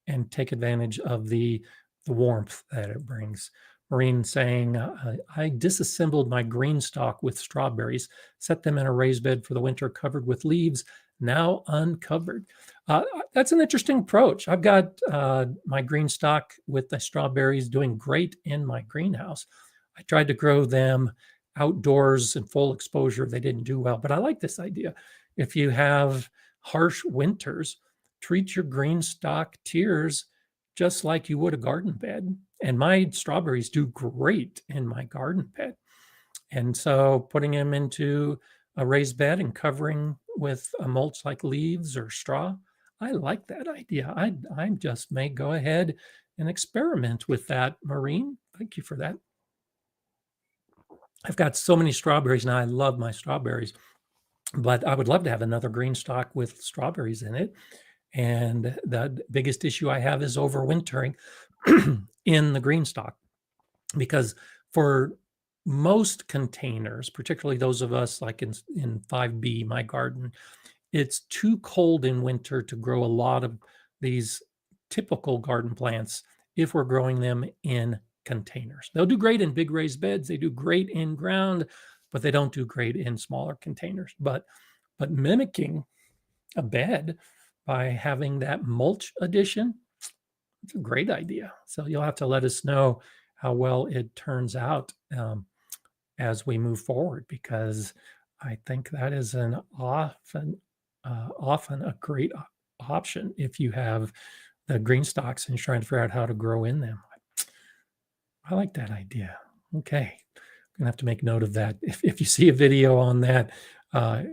Speaker 1: and take advantage of the warmth that it brings. Maureen saying, I disassembled my green stalk with strawberries, set them in a raised bed for the winter, covered with leaves, now uncovered. That's an interesting approach. I've got my green stalk with the strawberries doing great in my greenhouse. I tried to grow them outdoors in full exposure. They didn't do well, but I like this idea. If you have harsh winters, treat your green stalk tiers just like you would a garden bed. And my strawberries do great in my garden bed. And so putting them into a raised bed and covering with a mulch like leaves or straw, I like that idea. I just may go ahead and experiment with that, Maureen. Thank you for that. I've got so many strawberries now. I love my strawberries, but I would love to have another green stalk with strawberries in it. And the biggest issue I have is overwintering in the green stalk, because for most containers, particularly those of us like in 5B, my garden, it's too cold in winter to grow a lot of these typical garden plants if we're growing them in containers. They'll do great in big raised beds. They do great in ground, but they don't do great in smaller containers. But mimicking a bed by having that mulch addition, it's a great idea. So you'll have to let us know how well it turns out as we move forward, because I think that is an often a great option if you have the green stalks and you're trying to figure out how to grow in them. I like that idea. Okay, I'm gonna have to make note of that. If you see a video on that,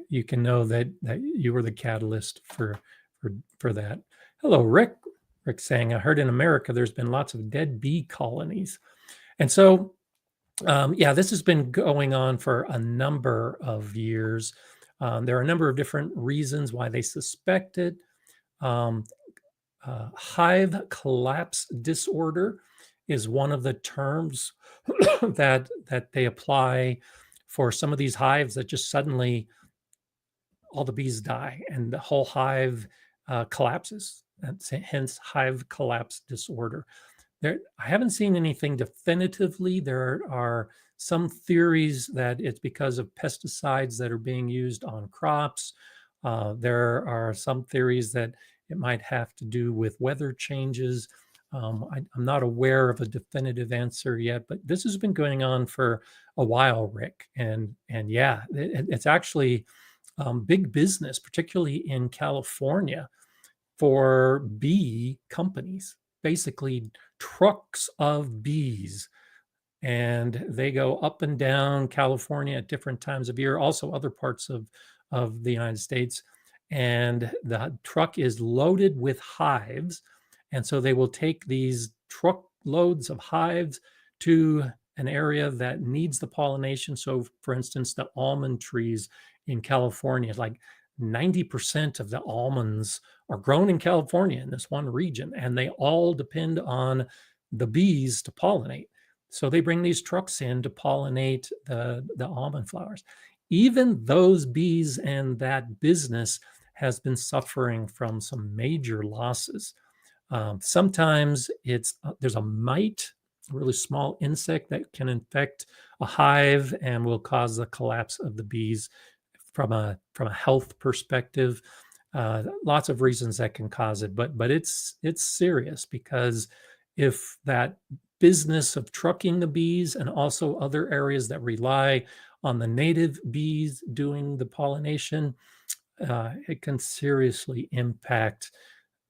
Speaker 1: you can know that you were the catalyst for that. Hello, Rick. Rick saying, I heard in America there's been lots of dead bee colonies. And so, yeah, this has been going on for a number of years. There are a number of different reasons why they suspect it. Hive collapse disorder is one of the terms that they apply for some of these hives that just suddenly all the bees die and the whole hive collapses. That's hence hive collapse disorder. I haven't seen anything definitively. There are some theories that it's because of pesticides that are being used on crops. There are some theories that it might have to do with weather changes. I'm not aware of a definitive answer yet, but this has been going on for a while, Rick. And yeah, it's actually big business, particularly in California, for bee companies, basically trucks of bees. And they go up and down California at different times of year, also other parts of the United States. and the truck is loaded with hives. And so they will take these truckloads of hives to an area that needs the pollination. So, for instance, the almond trees in California, like 90% of the almonds are grown in California in this one region, and they all depend on the bees to pollinate. So they bring these trucks in to pollinate the almond flowers. Even those bees and that business has been suffering from some major losses. Sometimes there's a mite, a really small insect that can infect a hive and will cause the collapse of the bees from a health perspective. Lots of reasons that can cause it, but it's serious, because if that business of trucking the bees and also other areas that rely on the native bees doing the pollination, it can seriously impact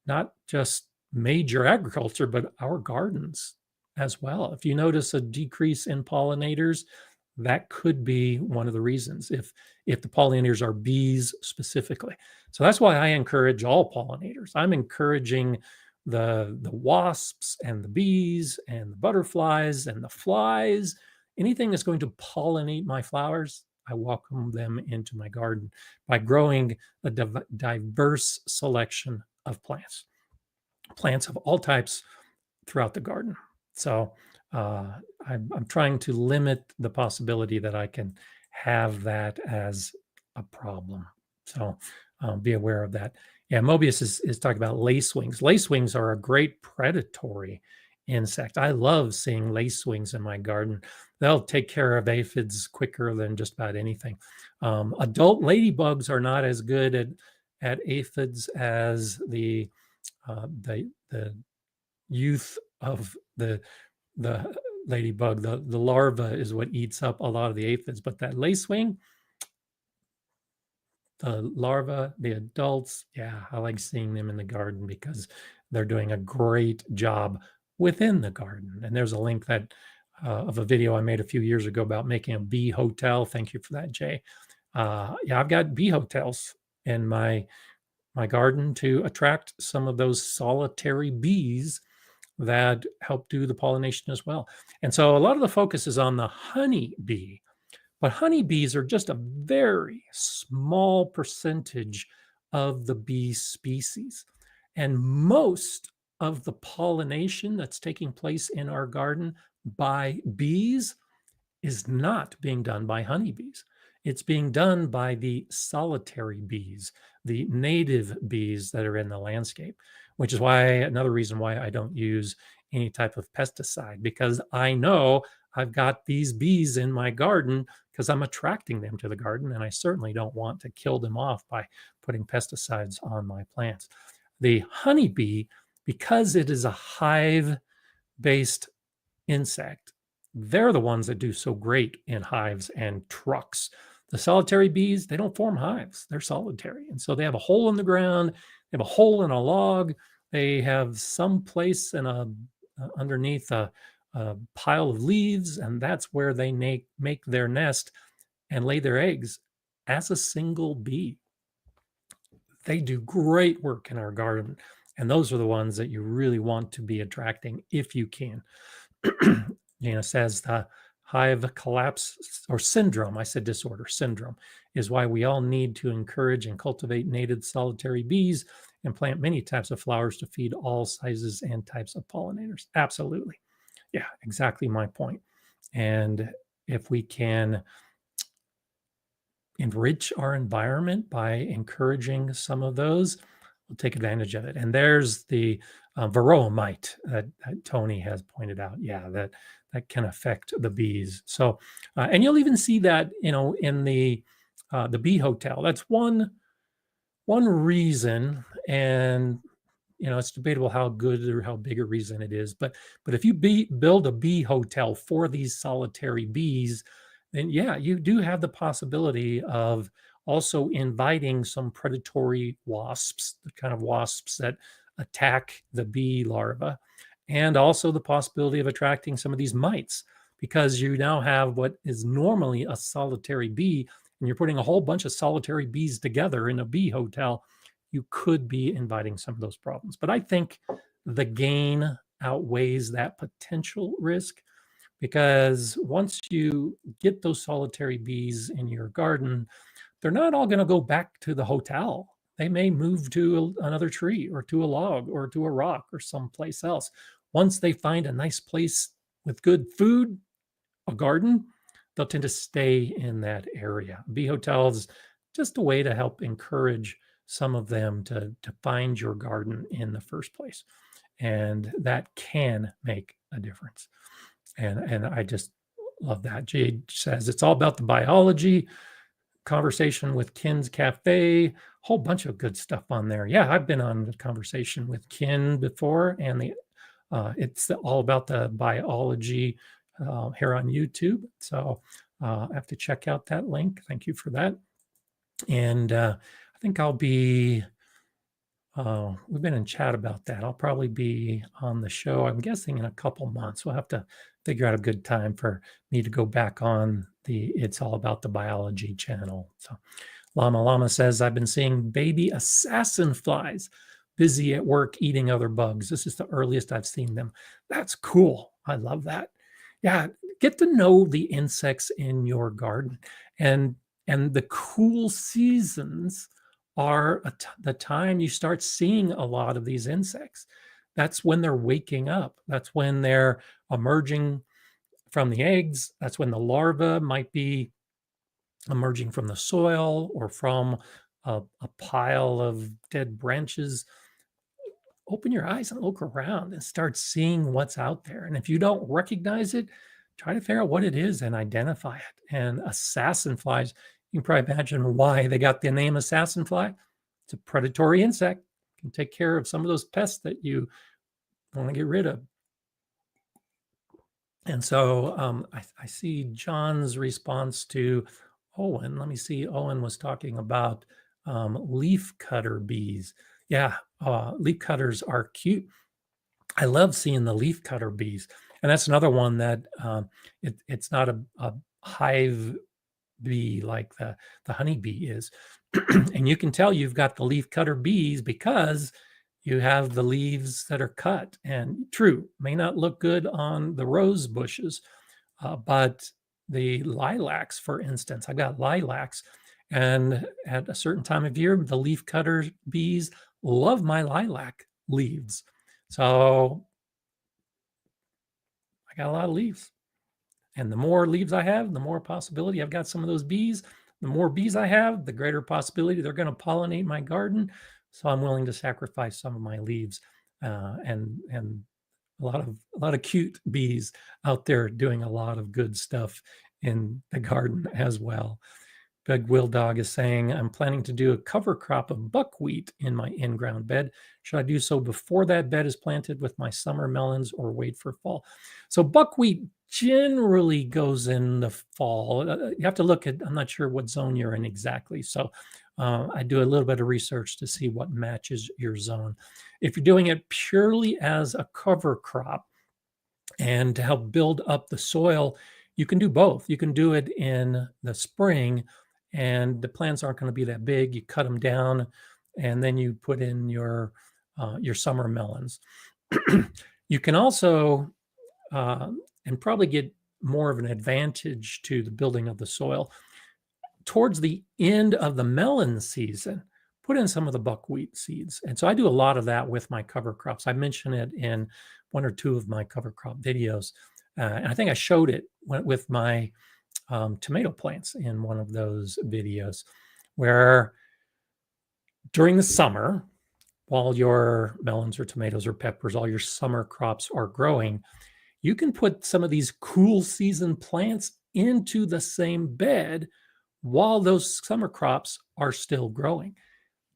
Speaker 1: not just major agriculture, but our gardens as well. If you notice a decrease in pollinators, that could be one of the reasons, if the pollinators are bees specifically. So that's why I encourage all pollinators. I'm encouraging the wasps and the bees and the butterflies and the flies. Anything that's going to pollinate my flowers, I welcome them into my garden by growing a diverse selection of plants of all types throughout the garden. So I'm trying to limit the possibility that I can have that as a problem. So be aware of that. Yeah, Mobius is talking about lacewings. Lacewings are a great predatory insect. I love seeing lacewings in my garden. They'll take care of aphids quicker than just about anything. Adult ladybugs are not as good at aphids as the youth of the ladybug. The larva is what eats up a lot of the aphids, but that lacewing, the larva, the adults, yeah, I like seeing them in the garden because they're doing a great job within the garden. And there's a link that of a video I made a few years ago about making a bee hotel. Thank you for that, Jay. Yeah, I've got bee hotels in my garden to attract some of those solitary bees that help do the pollination as well. And so a lot of the focus is on the honey bee, but honeybees are just a very small percentage of the bee species. And most of the pollination that's taking place in our garden by bees is not being done by honeybees. It's being done by the solitary bees, the native bees that are in the landscape, which is why another reason why I don't use any type of pesticide, because I know I've got these bees in my garden because I'm attracting them to the garden, and I certainly don't want to kill them off by putting pesticides on my plants. The honeybee, because it is a hive based insect, they're the ones that do so great in hives and trucks. The solitary bees, they don't form hives. They're solitary. And so they have a hole in the ground, they have a hole in a log, they have some place in underneath a pile of leaves, and that's where they make their nest and lay their eggs as a single bee. They do great work in our garden, and those are the ones that you really want to be attracting if you can. Jana says the hive collapse or syndrome, I said disorder, syndrome, is why we all need to encourage and cultivate native solitary bees and plant many types of flowers to feed all sizes and types of pollinators. Absolutely. Yeah, exactly my point. And if we can enrich our environment by encouraging some of those, we'll take advantage of it. And there's the varroa mite that Tony has pointed out. Yeah, that can affect the bees. So, and you'll even see that, in the bee hotel. That's one reason, and it's debatable how good or how big a reason it is. But if you build a bee hotel for these solitary bees, then yeah, you do have the possibility of also inviting some predatory wasps, the kind of wasps that attack the bee larva, and also the possibility of attracting some of these mites, because you now have what is normally a solitary bee and you're putting a whole bunch of solitary bees together in a bee hotel, you could be inviting some of those problems. But I think the gain outweighs that potential risk, because once you get those solitary bees in your garden, they're not all going to go back to the hotel. They may move to another tree or to a log or to a rock or someplace else. Once they find a nice place with good food, a garden, they'll tend to stay in that area. Bee hotels, just a way to help encourage some of them to find your garden in the first place. And that can make a difference. And I just love that. Jade says it's all about the biology. Conversation with Ken's Cafe, whole bunch of good stuff on there. Yeah, I've been on a conversation with Ken before, and it's all about the biology here on YouTube. So I have to check out that link. Thank you for that. And I think I'll be, we've been in chat about that. I'll probably be on the show, I'm guessing, in a couple months. We'll have to figure out a good time for me to go back on the It's All About the Biology channel. So Llama says, I've been seeing baby assassin flies busy at work eating other bugs. This is the earliest I've seen them. That's cool. I love that. Yeah, get to know the insects in your garden. And the cool seasons are the time you start seeing a lot of these insects. That's when they're waking up. That's when they're emerging from the eggs. That's when the larva might be emerging from the soil or from a pile of dead branches. Open your eyes and look around and start seeing what's out there. And if you don't recognize it, try to figure out what it is and identify it. And assassin flies, you can probably imagine why they got the name assassin fly. It's a predatory insect. It can take care of some of those pests that you want to get rid of. And so I see John's response to Owen. Let me see. Owen was talking about leaf cutter bees. Yeah, leaf cutters are cute. I love seeing the leaf cutter bees. And that's another one that it's not a hive bee like the honeybee is. And you can tell you've got the leaf cutter bees because you have the leaves that are cut. And true, may not look good on the rose bushes, but the lilacs, for instance, I've got lilacs, and at a certain time of year, the leaf cutter bees love my lilac leaves. So I got a lot of leaves. And the more leaves I have, the more possibility I've got some of those bees. The more bees I have, the greater possibility they're going to pollinate my garden. So I'm willing to sacrifice some of my leaves, and a lot of cute bees out there doing a lot of good stuff in the garden as well. Big Will Dog is saying, I'm planning to do a cover crop of buckwheat in my in-ground bed. Should I do so before that bed is planted with my summer melons or wait for fall? So buckwheat generally goes in the fall. You have to look at, I'm not sure what zone you're in exactly. So I do a little bit of research to see what matches your zone. If you're doing it purely as a cover crop and to help build up the soil, you can do both. You can do it in the spring, and the plants aren't going to be that big. You cut them down, and then you put in your summer melons. You can also, and probably get more of an advantage to the building of the soil, towards the end of the melon season, put in some of the buckwheat seeds. And so I do a lot of that with my cover crops. I mention it in one or two of my cover crop videos. And I think I showed it with my tomato plants in one of those videos, where during the summer, while your melons or tomatoes or peppers, all your summer crops are growing, you can put some of these cool season plants into the same bed while those summer crops are still growing.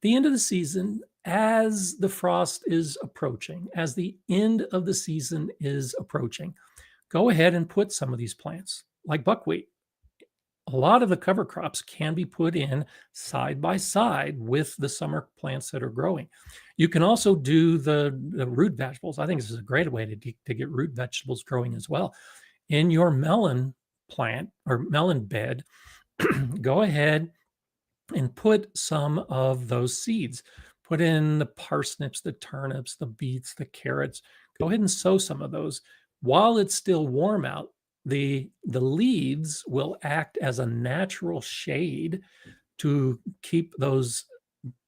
Speaker 1: The end of the season, as the frost is approaching, as the end of the season is approaching, go ahead and put some of these plants, like buckwheat. A lot of the cover crops can be put in side by side with the summer plants that are growing. You can also do the root vegetables. I think this is a great way to get root vegetables growing as well. In your melon plant or melon bed, go ahead and put some of those seeds. Put in the parsnips, the turnips, the beets, the carrots. Go ahead and sow some of those. While it's still warm out, the leaves will act as a natural shade to keep those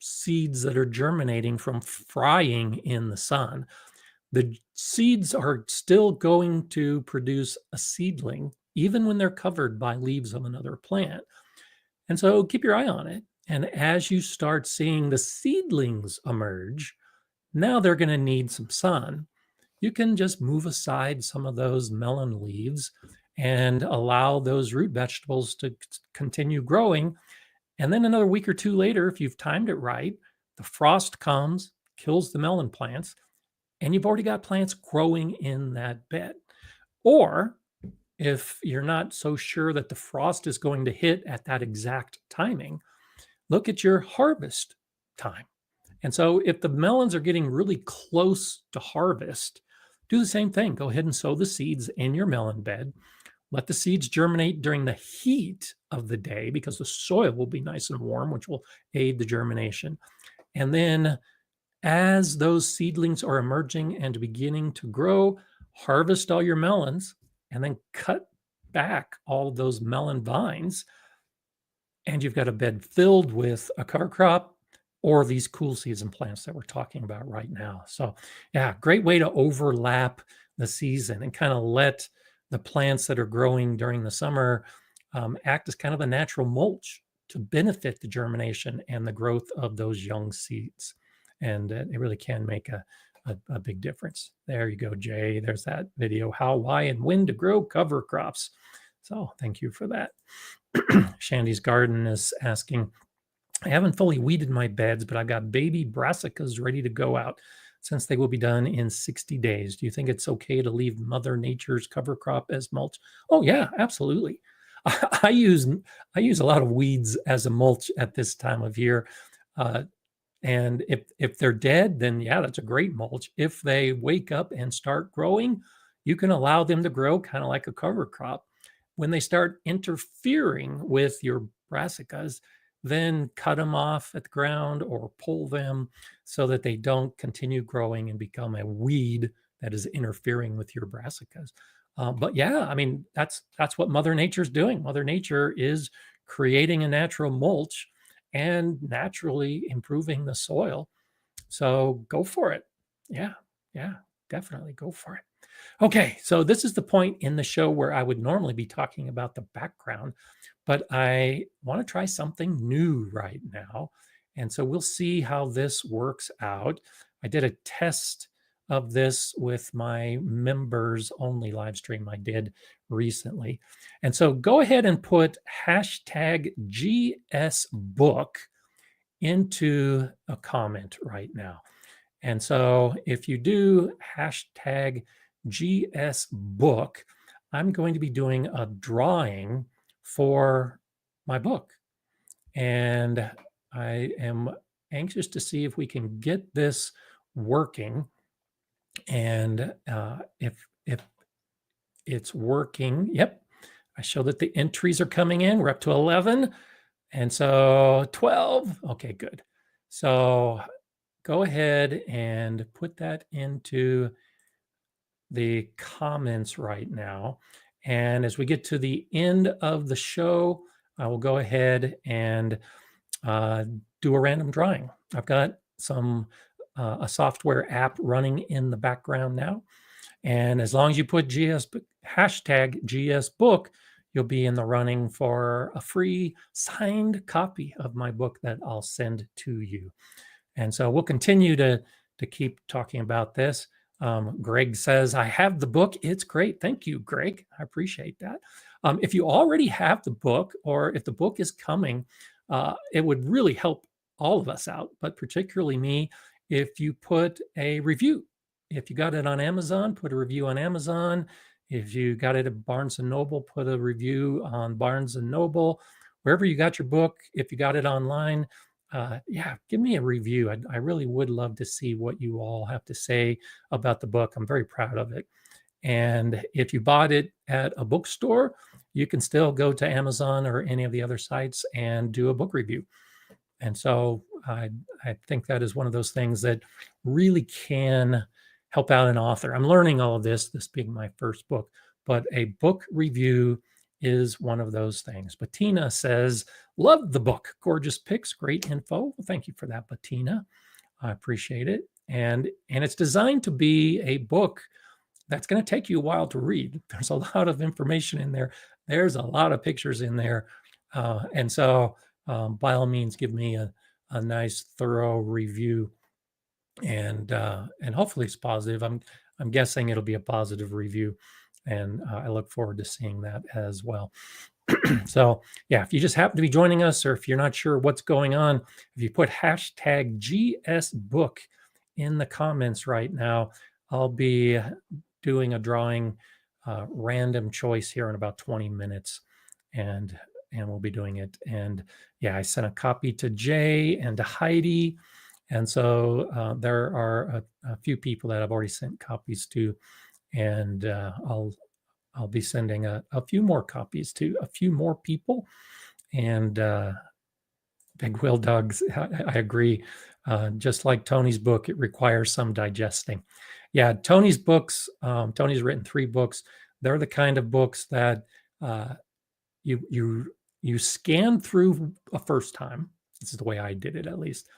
Speaker 1: seeds that are germinating from frying in the sun. The seeds are still going to produce a seedling, even when they're covered by leaves of another plant. And so keep your eye on it. And as you start seeing the seedlings emerge, now they're going to need some sun. You can just move aside some of those melon leaves and allow those root vegetables to continue growing. And then another week or two later, if you've timed it right, the frost comes, kills the melon plants, and you've already got plants growing in that bed. Or if you're not so sure that the frost is going to hit at that exact timing, look at your harvest time. And so if the melons are getting really close to harvest, do the same thing. Go ahead and sow the seeds in your melon bed. Let the seeds germinate during the heat of the day because the soil will be nice and warm, which will aid the germination. And then as those seedlings are emerging and beginning to grow, harvest all your melons and then cut back all of those melon vines. And you've got a bed filled with a cover crop or these cool season plants that we're talking about right now. So yeah, great way to overlap the season and kind of let the plants that are growing during the summer act as kind of a natural mulch to benefit the germination and the growth of those young seeds. And it really can make a big difference. There you go, Jay. There's that video, how, why, and when to grow cover crops. So thank you for that. Shandy's Garden is asking, I haven't fully weeded my beds, but I've got baby brassicas ready to go out since they will be done in 60 days. Do you think it's okay to leave Mother Nature's cover crop as mulch? Oh yeah, absolutely. I use a lot of weeds as a mulch at this time of year. And if they're dead, then yeah, that's a great mulch. If they wake up and start growing, you can allow them to grow kind of like a cover crop. When they start interfering with your brassicas, then cut them off at the ground or pull them so that they don't continue growing and become a weed that is interfering with your brassicas. But yeah, I mean, that's what Mother Nature's doing. Mother Nature is creating a natural mulch and naturally improving the soil. So go for it. Yeah, definitely go for it. Okay, so this is the point in the show where I would normally be talking about the background, but I want to try something new right now. And so we'll see how this works out. I did a test of this with my members only live stream I did recently. And so go ahead and put hashtag GSBook into a comment right now. And so if you do hashtag GSBook, I'm going to be doing a drawing for my book. And I am anxious to see if we can get this working. And if it's working, yep, I show that the entries are coming in. We're up to 11. And so 12. Okay, good. So go ahead and put that into the comments right now. And as we get to the end of the show, I will go ahead and do a random drawing. I've got a software app running in the background now. And as long as you put hashtag GSBook, you'll be in the running for a free signed copy of my book that I'll send to you. And so we'll continue to keep talking about this. Greg says, I have the book. It's great. Thank you, Greg. I appreciate that. If you already have the book, or if the book is coming, it would really help all of us out, but particularly me, if you put a review. If you got it on Amazon, put a review on Amazon. If you got it at Barnes & Noble, put a review on Barnes & Noble. Wherever you got your book, if you got it online, yeah, give me a review. I really would love to see what you all have to say about the book. I'm very proud of it. And if you bought it at a bookstore, you can still go to Amazon or any of the other sites and do a book review. And so I think that is one of those things that really can help out an author. I'm learning all of this being my first book, but a book review is one of those things. Bettina says, love the book. Gorgeous pics, great info. Well, thank you for that, Bettina. I appreciate it. And it's designed to be a book that's going to take you a while to read. There's a lot of information in there. There's a lot of pictures in there. And so by all means, give me a nice, thorough review, and hopefully it's positive. I'm guessing it'll be a positive review, and I look forward to seeing that as well. So yeah, if you just happen to be joining us, or if you're not sure what's going on, if you put hashtag GSBook in the comments right now, I'll be doing a drawing, random choice here in about 20 minutes, and we'll be doing it. And yeah, I sent a copy to Jay and to Heidi, and so there are a few people that I've already sent copies to, and I'll be sending a few more copies to a few more people. And Big Will Dogs, I agree. Just like Tony's book, it requires some digesting. Yeah, Tony's books, Tony's written 3 books. They're the kind of books that you scan through a first time. This is the way I did it, at least.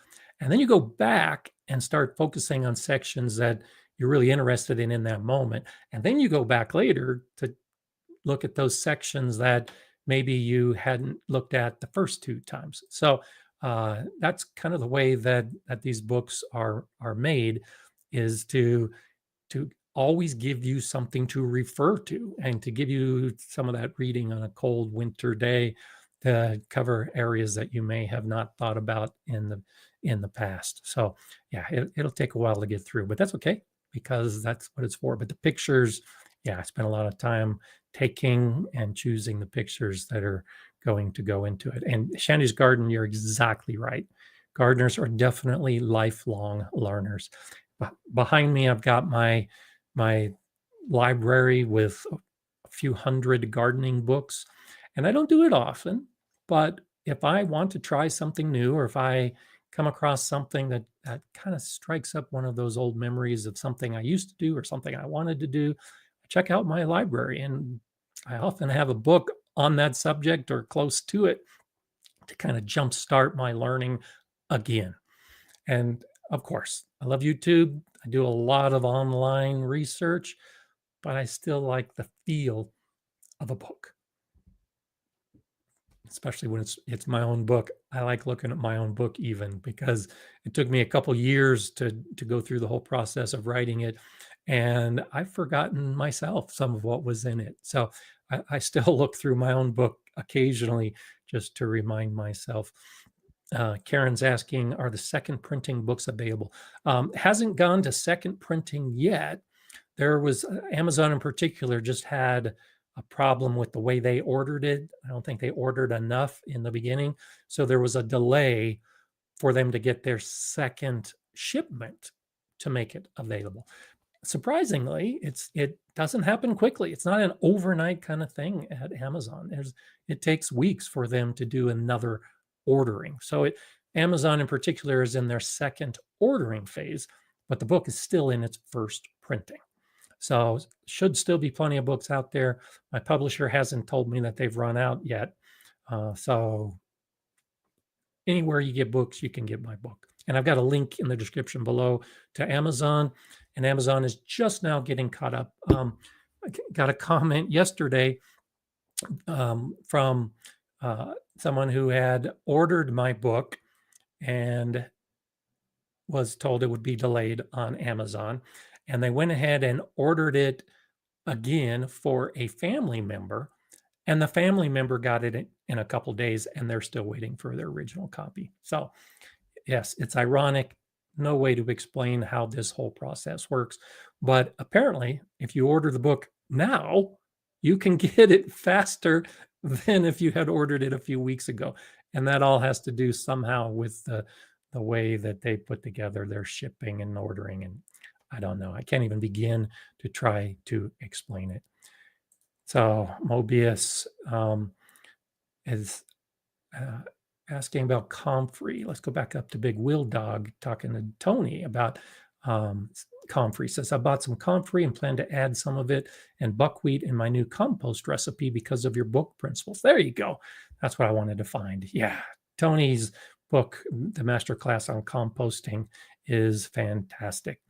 Speaker 1: And then you go back and start focusing on sections that you're really interested in that moment. And then you go back later to look at those sections that maybe you hadn't looked at the first 2 times. So that's kind of the way that these books are made, is to always give you something to refer to, and to give you some of that reading on a cold winter day, to cover areas that you may have not thought about in the past. So yeah, it'll take a while to get through, but that's okay, because that's what it's for. But the pictures, yeah, I spent a lot of time taking and choosing the pictures that are going to go into it. And Shandy's Garden, you're exactly right. Gardeners are definitely lifelong learners. Behind me, I've got my library with a few hundred gardening books, and I don't do it often, but if I want to try something new, or if I come across something that kind of strikes up one of those old memories of something I used to do or something I wanted to do, I check out my library, and I often have a book on that subject or close to it to kind of jumpstart my learning again. And of course, I love YouTube. I do a lot of online research, but I still like the feel of a book, especially when it's my own book. I like looking at my own book, even because it took me a couple years to go through the whole process of writing it, and I've forgotten myself some of what was in it. So I still look through my own book occasionally just to remind myself. Karen's asking, are the second printing books available? Hasn't gone to second printing yet. There was Amazon in particular just had a problem with the way they ordered it. I don't think they ordered enough in the beginning, so there was a delay for them to get their second shipment to make it available. Surprisingly, it doesn't happen quickly. It's not an overnight kind of thing at Amazon. It takes weeks for them to do another ordering. So Amazon in particular is in their second ordering phase, but the book is still in its first printing. So should still be plenty of books out there. My publisher hasn't told me that they've run out yet. So anywhere you get books, you can get my book. And I've got a link in the description below to Amazon, and Amazon is just now getting caught up. I got a comment yesterday from someone who had ordered my book and was told it would be delayed on Amazon. And they went ahead and ordered it again for a family member. And the family member got it in a couple days, and they're still waiting for their original copy. So yes, it's ironic. No way to explain how this whole process works. But apparently, if you order the book now, you can get it faster than if you had ordered it a few weeks ago. And that all has to do somehow with the way that they put together their shipping and ordering. And I don't know. I can't even begin to try to explain it. So Mobius is asking about comfrey. Let's go back up to Big Wheel Dog talking to Tony about comfrey. Says, I bought some comfrey and plan to add some of it and buckwheat in my new compost recipe because of your book principles. There you go. That's what I wanted to find. Yeah. Tony's book, The Master Class on Composting, is fantastic.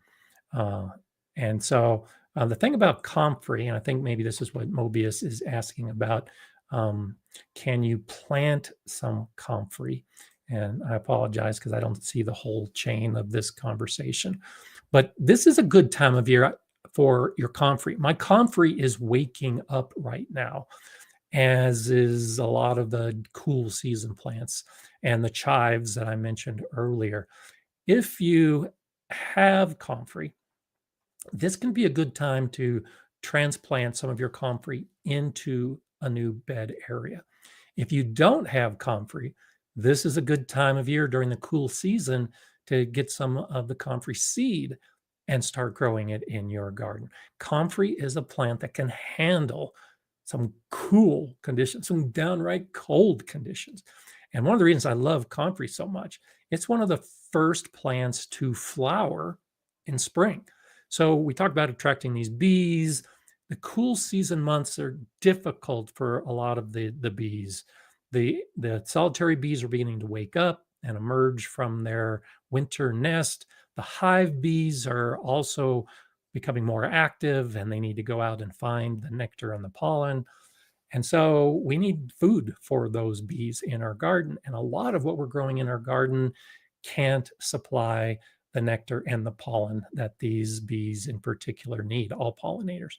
Speaker 1: And so the thing about comfrey, and I think maybe this is what Mobius is asking about, can you plant some comfrey? And I apologize because I don't see the whole chain of this conversation. But this is a good time of year for your comfrey. My comfrey is waking up right now, as is a lot of the cool season plants and the chives that I mentioned earlier. If you have comfrey, this can be a good time to transplant some of your comfrey into a new bed area. If you don't have comfrey, this is a good time of year during the cool season to get some of the comfrey seed and start growing it in your garden. Comfrey is a plant that can handle some cool conditions, some downright cold conditions. And one of the reasons I love comfrey so much, it's one of the first plants to flower in spring. So we talked about attracting these bees. The cool season months are difficult for a lot of the bees. The solitary bees are beginning to wake up and emerge from their winter nest. The hive bees are also becoming more active, and they need to go out and find the nectar and the pollen. And so we need food for those bees in our garden. And a lot of what we're growing in our garden can't supply the nectar and the pollen that these bees in particular need, all pollinators.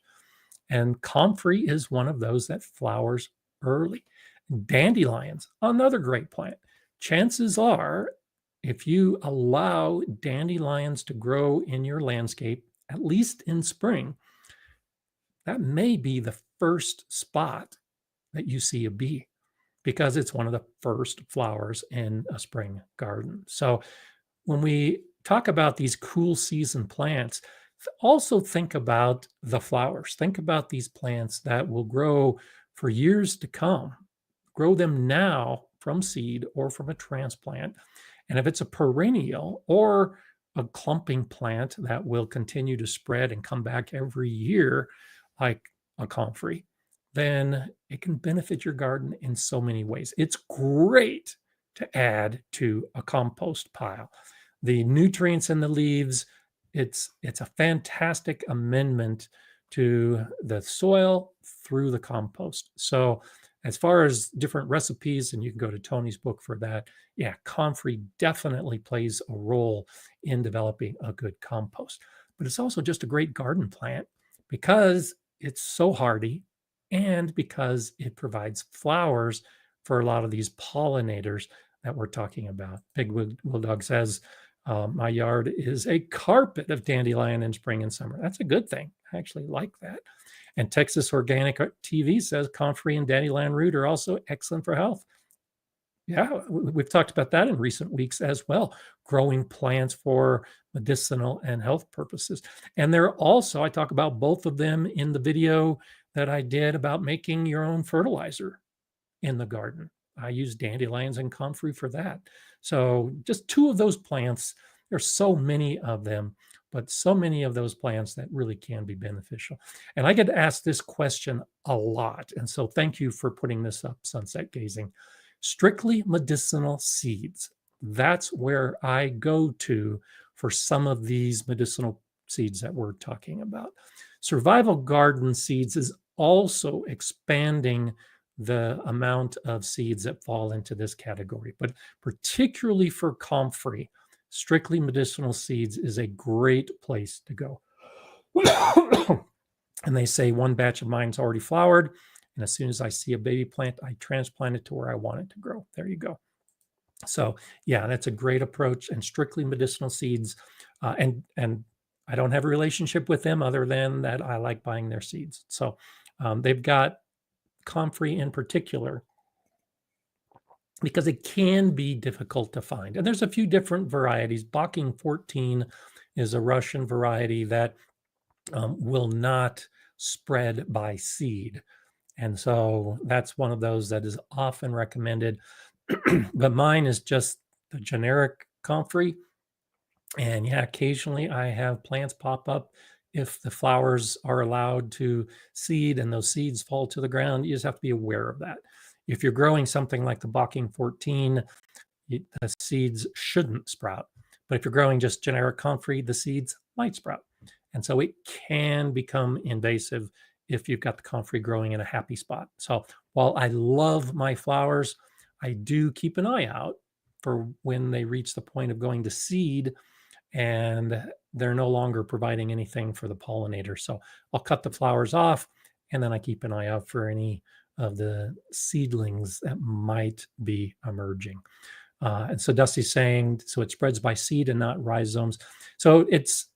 Speaker 1: And comfrey is one of those that flowers early. Dandelions, another great plant. Chances are, if you allow dandelions to grow in your landscape, at least in spring, that may be the first spot that you see a bee, because it's one of the first flowers in a spring garden. So when we talk about these cool season plants, also think about the flowers. Think about these plants that will grow for years to come. Grow them now from seed or from a transplant. And if it's a perennial or a clumping plant that will continue to spread and come back every year, like a comfrey, then it can benefit your garden in so many ways. It's great to add to a compost pile. The nutrients in the leaves, it's a fantastic amendment to the soil through the compost. So as far as different recipes, and you can go to Tony's book for that, yeah, comfrey definitely plays a role in developing a good compost. But it's also just a great garden plant because it's so hardy and because it provides flowers for a lot of these pollinators that we're talking about. Big Will Dog says, my yard is a carpet of dandelion in spring and summer. That's a good thing. I actually like that. And Texas Organic TV says comfrey and dandelion root are also excellent for health. Yeah, we've talked about that in recent weeks as well. Growing plants for medicinal and health purposes. And they're also, I talk about both of them in the video that I did about making your own fertilizer in the garden. I use dandelions and comfrey for that. So just two of those plants. There's so many of them, but so many of those plants that really can be beneficial. And I get asked this question a lot. And so thank you for putting this up, Sunset Gazing. Strictly medicinal seeds. That's where I go to for some of these medicinal seeds that we're talking about. Survival garden seeds is also expanding the amount of seeds that fall into this category. But particularly for comfrey, strictly medicinal seeds is a great place to go. And they say one batch of mine's already flowered. And as soon as I see a baby plant, I transplant it to where I want it to grow. There you go. So yeah, that's a great approach. And strictly medicinal seeds. And I don't have a relationship with them other than that I like buying their seeds. So they've got comfrey in particular, because it can be difficult to find. And there's a few different varieties. Bocking 14 is a Russian variety that will not spread by seed. And so that's one of those that is often recommended. But mine is just the generic comfrey. And yeah, occasionally I have plants pop up if the flowers are allowed to seed and those seeds fall to the ground. You just have to be aware of that. If you're growing something like the Bocking 14, the seeds shouldn't sprout. But if you're growing just generic comfrey, the seeds might sprout. And so it can become invasive if you've got the comfrey growing in a happy spot. So while I love my flowers, I do keep an eye out for when they reach the point of going to seed and they're no longer providing anything for the pollinator. So I'll cut the flowers off and then I keep an eye out for any of the seedlings that might be emerging. And so Dusty's saying, so it spreads by seed and not rhizomes. So it's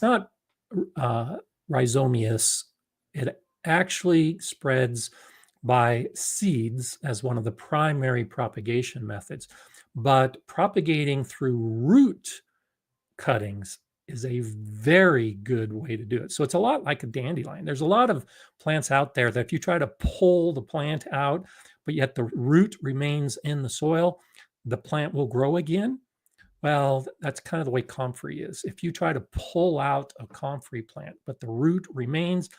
Speaker 1: not rhizomious. It actually spreads by seeds as one of the primary propagation methods. But propagating through root cuttings is a very good way to do it. So it's a lot like a dandelion. There's a lot of plants out there that if you try to pull the plant out, but yet the root remains in the soil, the plant will grow again. Well, that's kind of the way comfrey is. If you try to pull out a comfrey plant, but the root remains,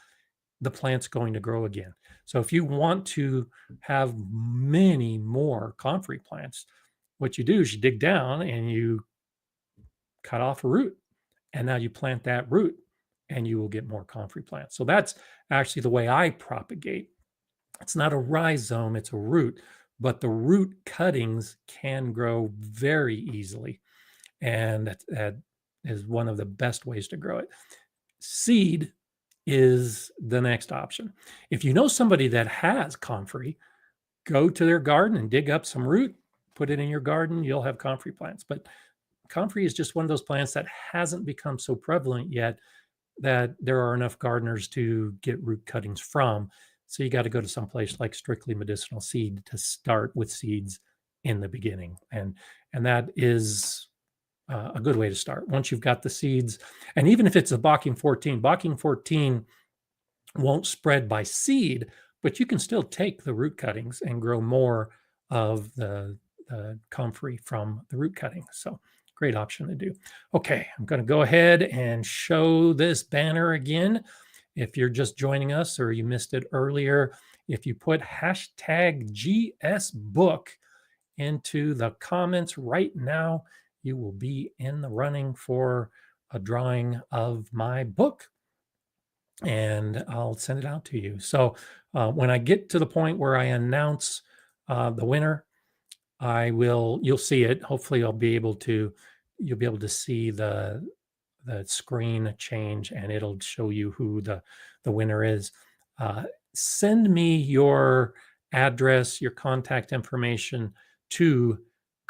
Speaker 1: the plant's going to grow again. So if you want to have many more comfrey plants, what you do is you dig down and you cut off a root, and now you plant that root and you will get more comfrey plants. So that's actually the way I propagate. It's not a rhizome, it's a root, but the root cuttings can grow very easily. And that is one of the best ways to grow it. Seed is the next option. If you know somebody that has comfrey, go to their garden and dig up some root, put it in your garden, you'll have comfrey plants. But comfrey is just one of those plants that hasn't become so prevalent yet that there are enough gardeners to get root cuttings from. So you got to go to some place like Strictly Medicinal Seed to start with seeds in the beginning. And that is a good way to start. Once you've got the seeds, and even if it's a Bocking 14 won't spread by seed, but you can still take the root cuttings and grow more of the comfrey from the root cuttings. So great option to do. Okay, I'm going to go ahead and show this banner again. If you're just joining us or you missed it earlier, if you put hashtag GSBook into the comments right now, you will be in the running for a drawing of my book, and I'll send it out to you. So when I get to the point where I announce the winner, you'll see it. Hopefully you'll be able to see the screen change and it'll show you who the winner is. Send me your address, your contact information to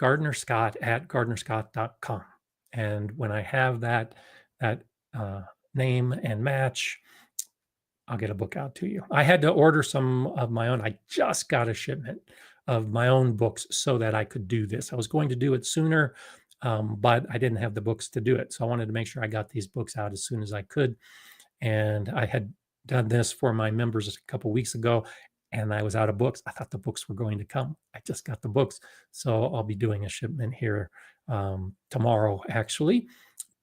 Speaker 1: gardenerscott@gardenerscott.com. And when I have that name and match, I'll get a book out to you. I had to order some of my own. I just got a shipment of my own books so that I could do this. I was going to do it sooner, but I didn't have the books to do it. So I wanted to make sure I got these books out as soon as I could. And I had done this for my members a couple of weeks ago, and I was out of books. I thought the books were going to come. I just got the books. So I'll be doing a shipment here tomorrow, actually,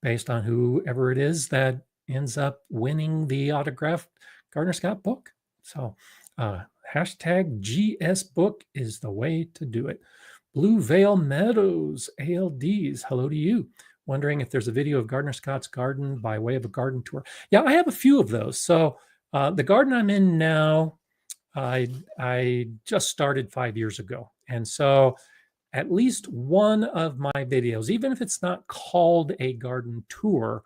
Speaker 1: based on whoever it is that ends up winning the autographed Gardner Scott book. So hashtag GSBook is the way to do it. Blue Veil Meadows, ALDs, hello to you. Wondering if there's a video of Gardner Scott's garden by way of a garden tour. Yeah, I have a few of those. So the garden I'm in now, I just started 5 years ago. And so at least one of my videos, even if it's not called a garden tour,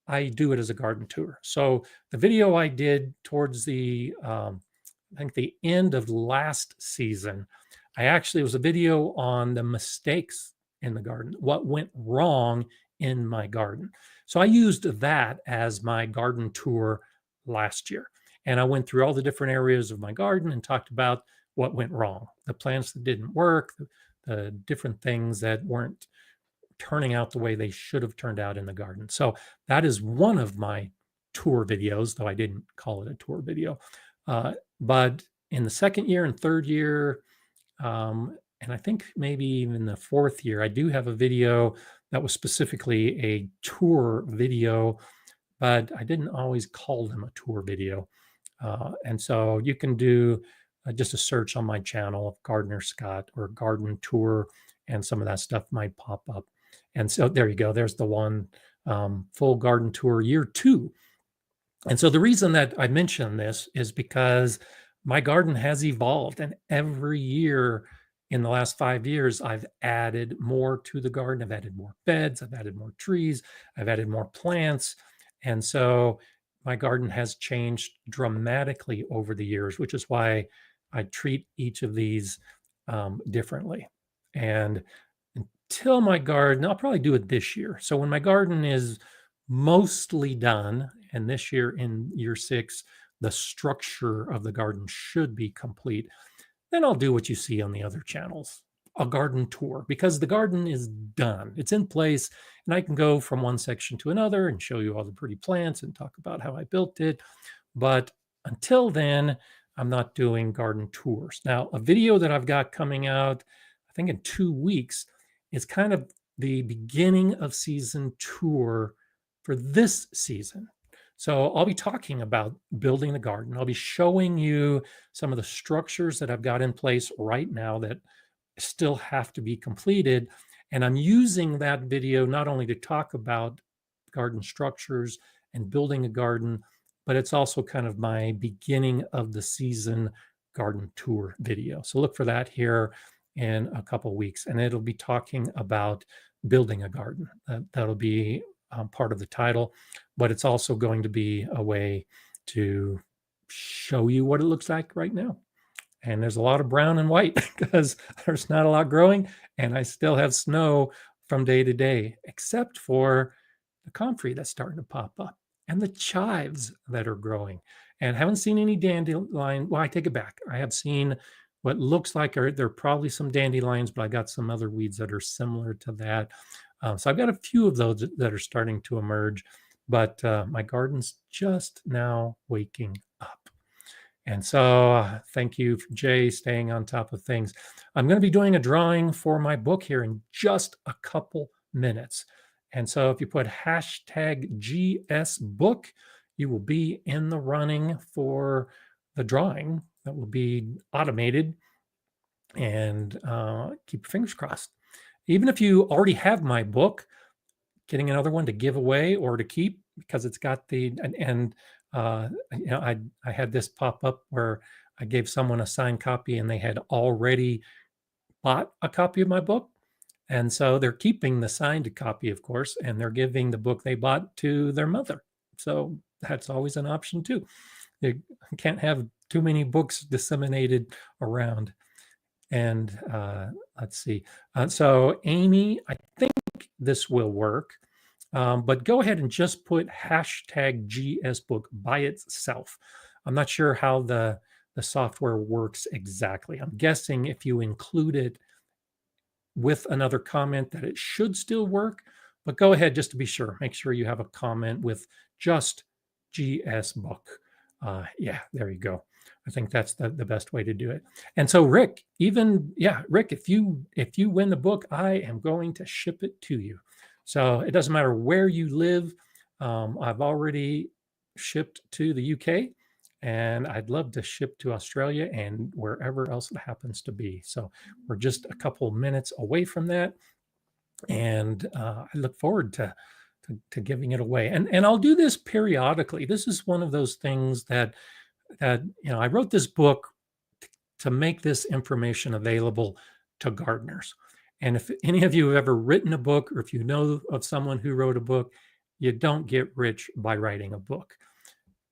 Speaker 1: I do it as a garden tour. So the video I did towards the, I think the end of last season, it was a video on the mistakes in the garden, what went wrong in my garden. So I used that as my garden tour last year. And I went through all the different areas of my garden and talked about what went wrong, the plants that didn't work, the different things that weren't turning out the way they should have turned out in the garden. So that is one of my tour videos, though I didn't call it a tour video. But in the second year and third year, and I think maybe even the fourth year, I do have a video that was specifically a tour video, but I didn't always call them a tour video. And so you can do just a search on my channel of Gardener Scott or garden tour, and some of that stuff might pop up. And so there you go. There's the one, full garden tour year 2. And so the reason that I mention this is because my garden has evolved, and every year in the last 5 years, I've added more to the garden. I've added more beds, I've added more trees, I've added more plants. And so my garden has changed dramatically over the years, which is why I treat each of these differently. And until my garden, I'll probably do it this year. So when my garden is mostly done, and this year in year 6, the structure of the garden should be complete, then I'll do what you see on the other channels, a garden tour, because the garden is done. It's in place, and I can go from one section to another and show you all the pretty plants and talk about how I built it. But until then, I'm not doing garden tours. Now, a video that I've got coming out, I think in 2 weeks, is kind of the beginning of season tour for this season. So I'll be talking about building the garden. I'll be showing you some of the structures that I've got in place right now that still have to be completed. And I'm using that video not only to talk about garden structures and building a garden, but it's also kind of my beginning of the season garden tour video. So look for that here in a couple of weeks, and it'll be talking about building a garden. That'll be part of the title, but it's also going to be a way to show you what it looks like right now. And there's a lot of brown and white because there's not a lot growing, and I still have snow from day to day, except for the comfrey that's starting to pop up and the chives that are growing. And haven't seen any dandelion. Well, I take it back. I have seen what looks like there are probably some dandelions, but I got some other weeds that are similar to that. So I've got a few of those that are starting to emerge, but my garden's just now waking up. And so thank you, Jay, staying on top of things. I'm going to be doing a drawing for my book here in just a couple minutes. And so if you put hashtag GSbook, you will be in the running for the drawing that will be automated. And keep your fingers crossed. Even if you already have my book, getting another one to give away or to keep, because it's got the, and I had this pop up where I gave someone a signed copy and they had already bought a copy of my book. And so they're keeping the signed copy, of course, and they're giving the book they bought to their mother. So that's always an option too. You can't have too many books disseminated around. And let's see. So Amy, I think this will work. But go ahead and just put hashtag GSbook by itself. I'm not sure how the software works exactly. I'm guessing if you include it with another comment that it should still work, but go ahead just to be sure. Make sure you have a comment with just GSbook. Yeah, there you go. I think that's the best way to do it. And so Rick, Rick, if you win the book, I am going to ship it to you. So it doesn't matter where you live. I've already shipped to the UK, and I'd love to ship to Australia and wherever else it happens to be. So we're just a couple minutes away from that, and I look forward to giving it away. And I'll do this periodically. This is one of those things that I wrote this book to make this information available to gardeners. And if any of you have ever written a book, or if you know of someone who wrote a book, you don't get rich by writing a book.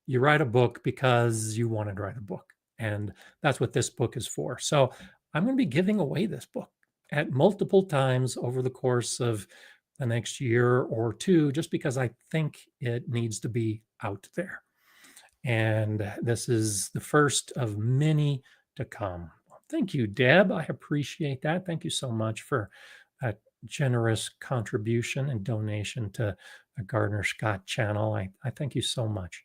Speaker 1: You write a book because you want to write a book. And that's what this book is for. So I'm going to be giving away this book at multiple times over the course of the next year or two, just because I think it needs to be out there. And this is the first of many to come. Thank you, Deb. I appreciate that. Thank you so much for that generous contribution and donation to the Gardener Scott channel. I thank you so much.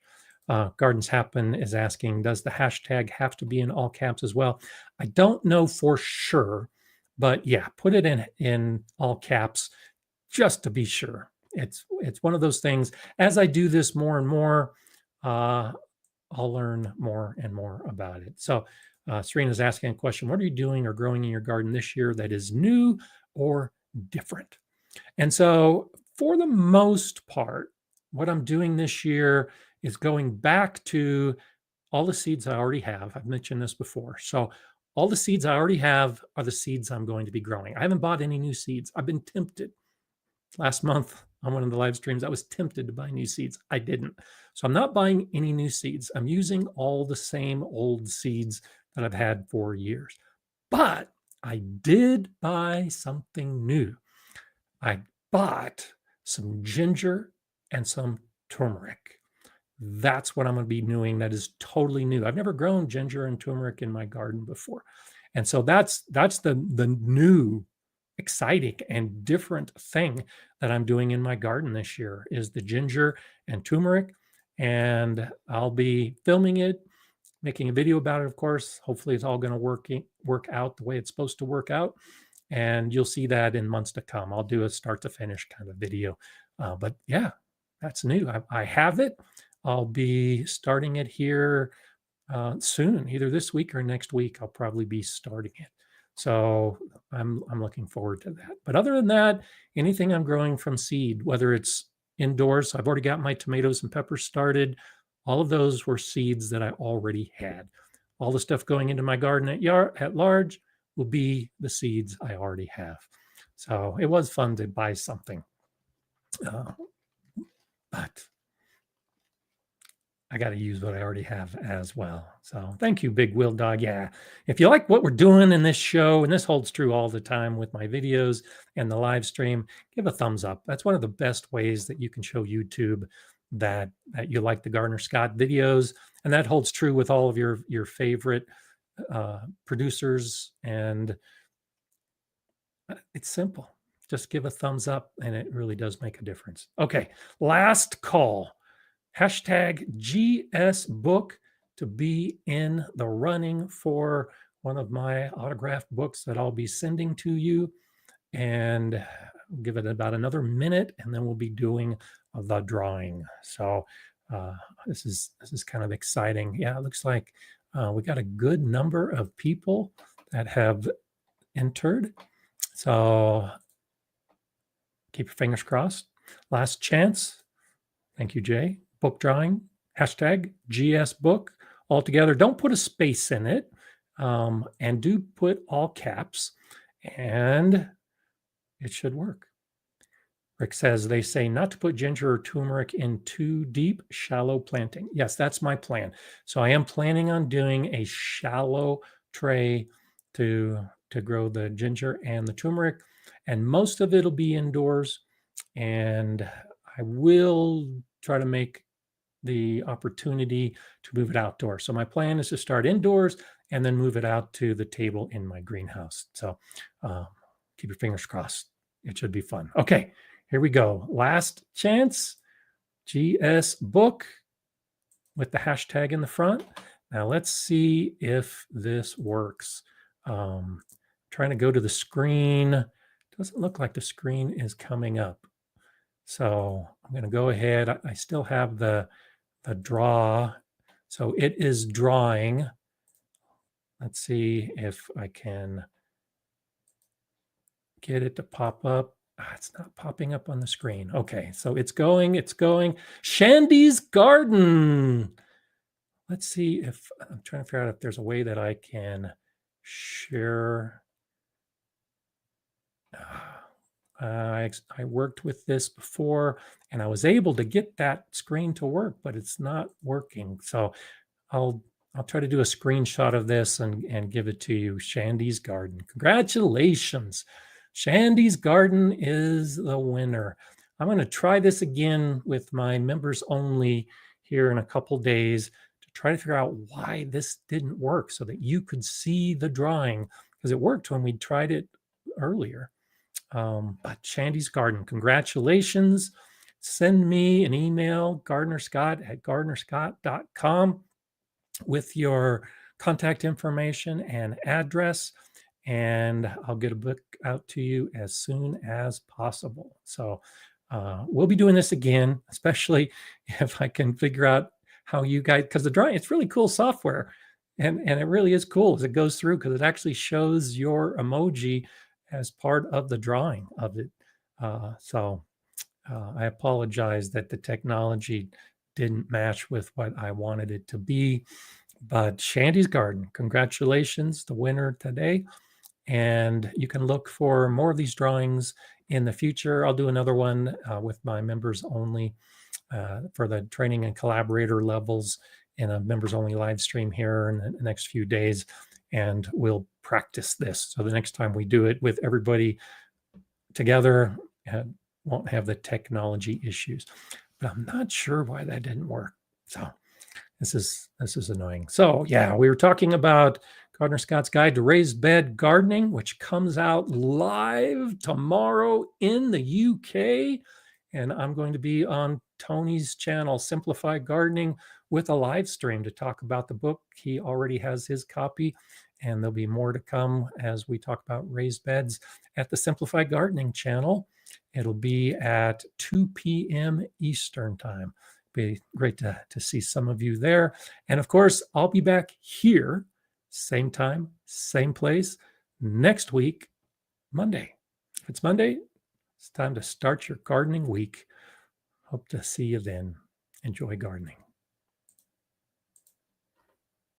Speaker 1: Gardens Happen is asking, does the hashtag have to be in all caps as well? I don't know for sure, but yeah, put it in all caps just to be sure. It's one of those things. As I do this more and more, I'll learn more and more about it. So Serena's asking a question: what are you doing or growing in your garden this year that is new or different? And so, for the most part, what I'm doing this year is going back to all the seeds I already have. I've mentioned this before. So, all the seeds I already have are the seeds I'm going to be growing. I haven't bought any new seeds. I've been tempted. Last month on one of the live streams, I was tempted to buy new seeds. I didn't. So, I'm not buying any new seeds. I'm using all the same old seeds that I've had for years. But I did buy something new. I bought some ginger and some turmeric. That's what I'm going to be doing. That is totally new. I've never grown ginger and turmeric in my garden before. And so that's the new, exciting and different thing that I'm doing in my garden this year is the ginger and turmeric. And I'll be filming it, making a video about it, of course. Hopefully it's all going to work out the way it's supposed to work out. And you'll see that in months to come. I'll do a start to finish kind of video. But yeah, that's new. I have it. I'll be starting it here soon, either this week or next week. I'll probably be starting it. So I'm looking forward to that. But other than that, anything I'm growing from seed, whether it's indoors, I've already got my tomatoes and peppers started. All of those were seeds that I already had. All the stuff going into my garden at large will be the seeds I already have. So it was fun to buy something. But I got to use what I already have as well. So thank you, Big Will Dog. Yeah, if you like what we're doing in this show, and this holds true all the time with my videos and the live stream, give a thumbs up. That's one of the best ways that you can show YouTube that you like the Gardener Scott videos. And that holds true with all of your favorite producers. And it's simple. Just give a thumbs up and it really does make a difference. Okay, last call. Hashtag GS book to be in the running for one of my autographed books that I'll be sending to you. And give it about another minute and then we'll be doing the drawing. So this is kind of exciting. Yeah, it looks like we got a good number of people that have entered. So keep your fingers crossed. Last chance. Thank you, Jay. Book drawing, hashtag GS book all together. Don't put a space in it, and do put all caps, and it should work. Rick says they say not to put ginger or turmeric in too deep, shallow planting. Yes, that's my plan. So I am planning on doing a shallow tray to grow the ginger and the turmeric, and most of it'll be indoors. And I will try to make the opportunity to move it outdoors. So my plan is to start indoors and then move it out to the table in my greenhouse. So keep your fingers crossed. It should be fun. Okay, here we go. Last chance, GS book with the hashtag in the front. Now let's see if this works. Trying to go to the screen. Doesn't look like the screen is coming up. So I'm going to go ahead. I still have the draw. So it is drawing. Let's see if I can get it to pop up. It's not popping up on the screen. Okay, so it's going. Shandy's Garden. Let's see if I'm trying to figure out if there's a way that I can share. I worked with this before and I was able to get that screen to work, but it's not working. So I'll try to do a screenshot of this and give it to you. Shandy's Garden. Congratulations. Shandy's Garden is the winner. I'm going to try this again with my members only here in a couple days to try to figure out why this didn't work so that you could see the drawing, because it worked when we tried it earlier. But Shandy's Garden, congratulations. send me an email, gardenerscott@gardenerscott.com, with your contact information and address, and I'll get a book out to you as soon as possible. So we'll be doing this again, especially if I can figure out how you guys, because the drawing, it's really cool software. And it really is cool as it goes through, because it actually shows your emoji as part of the drawing of it. I apologize that the technology didn't match with what I wanted it to be. But Shandy's Garden, congratulations, the winner today. And you can look for more of these drawings in the future. I'll do another one with my members only for the training and collaborator levels in a members only live stream here in the next few days. And we'll practice this. So the next time we do it with everybody together, won't have the technology issues. But I'm not sure why that didn't work. So this is annoying. So yeah, we were talking about Gardener Scott's Guide to Raised Bed Gardening, which comes out live tomorrow in the UK. And I'm going to be on Tony's channel, Simplified Gardening, with a live stream to talk about the book. He already has his copy, and there'll be more to come as we talk about raised beds at the Simplified Gardening channel. It'll be at 2 p.m. Eastern time. Be great to see some of you there. And of course, I'll be back here, same time, same place, next week, Monday. If it's Monday, it's time to start your gardening week. Hope to see you then. Enjoy gardening.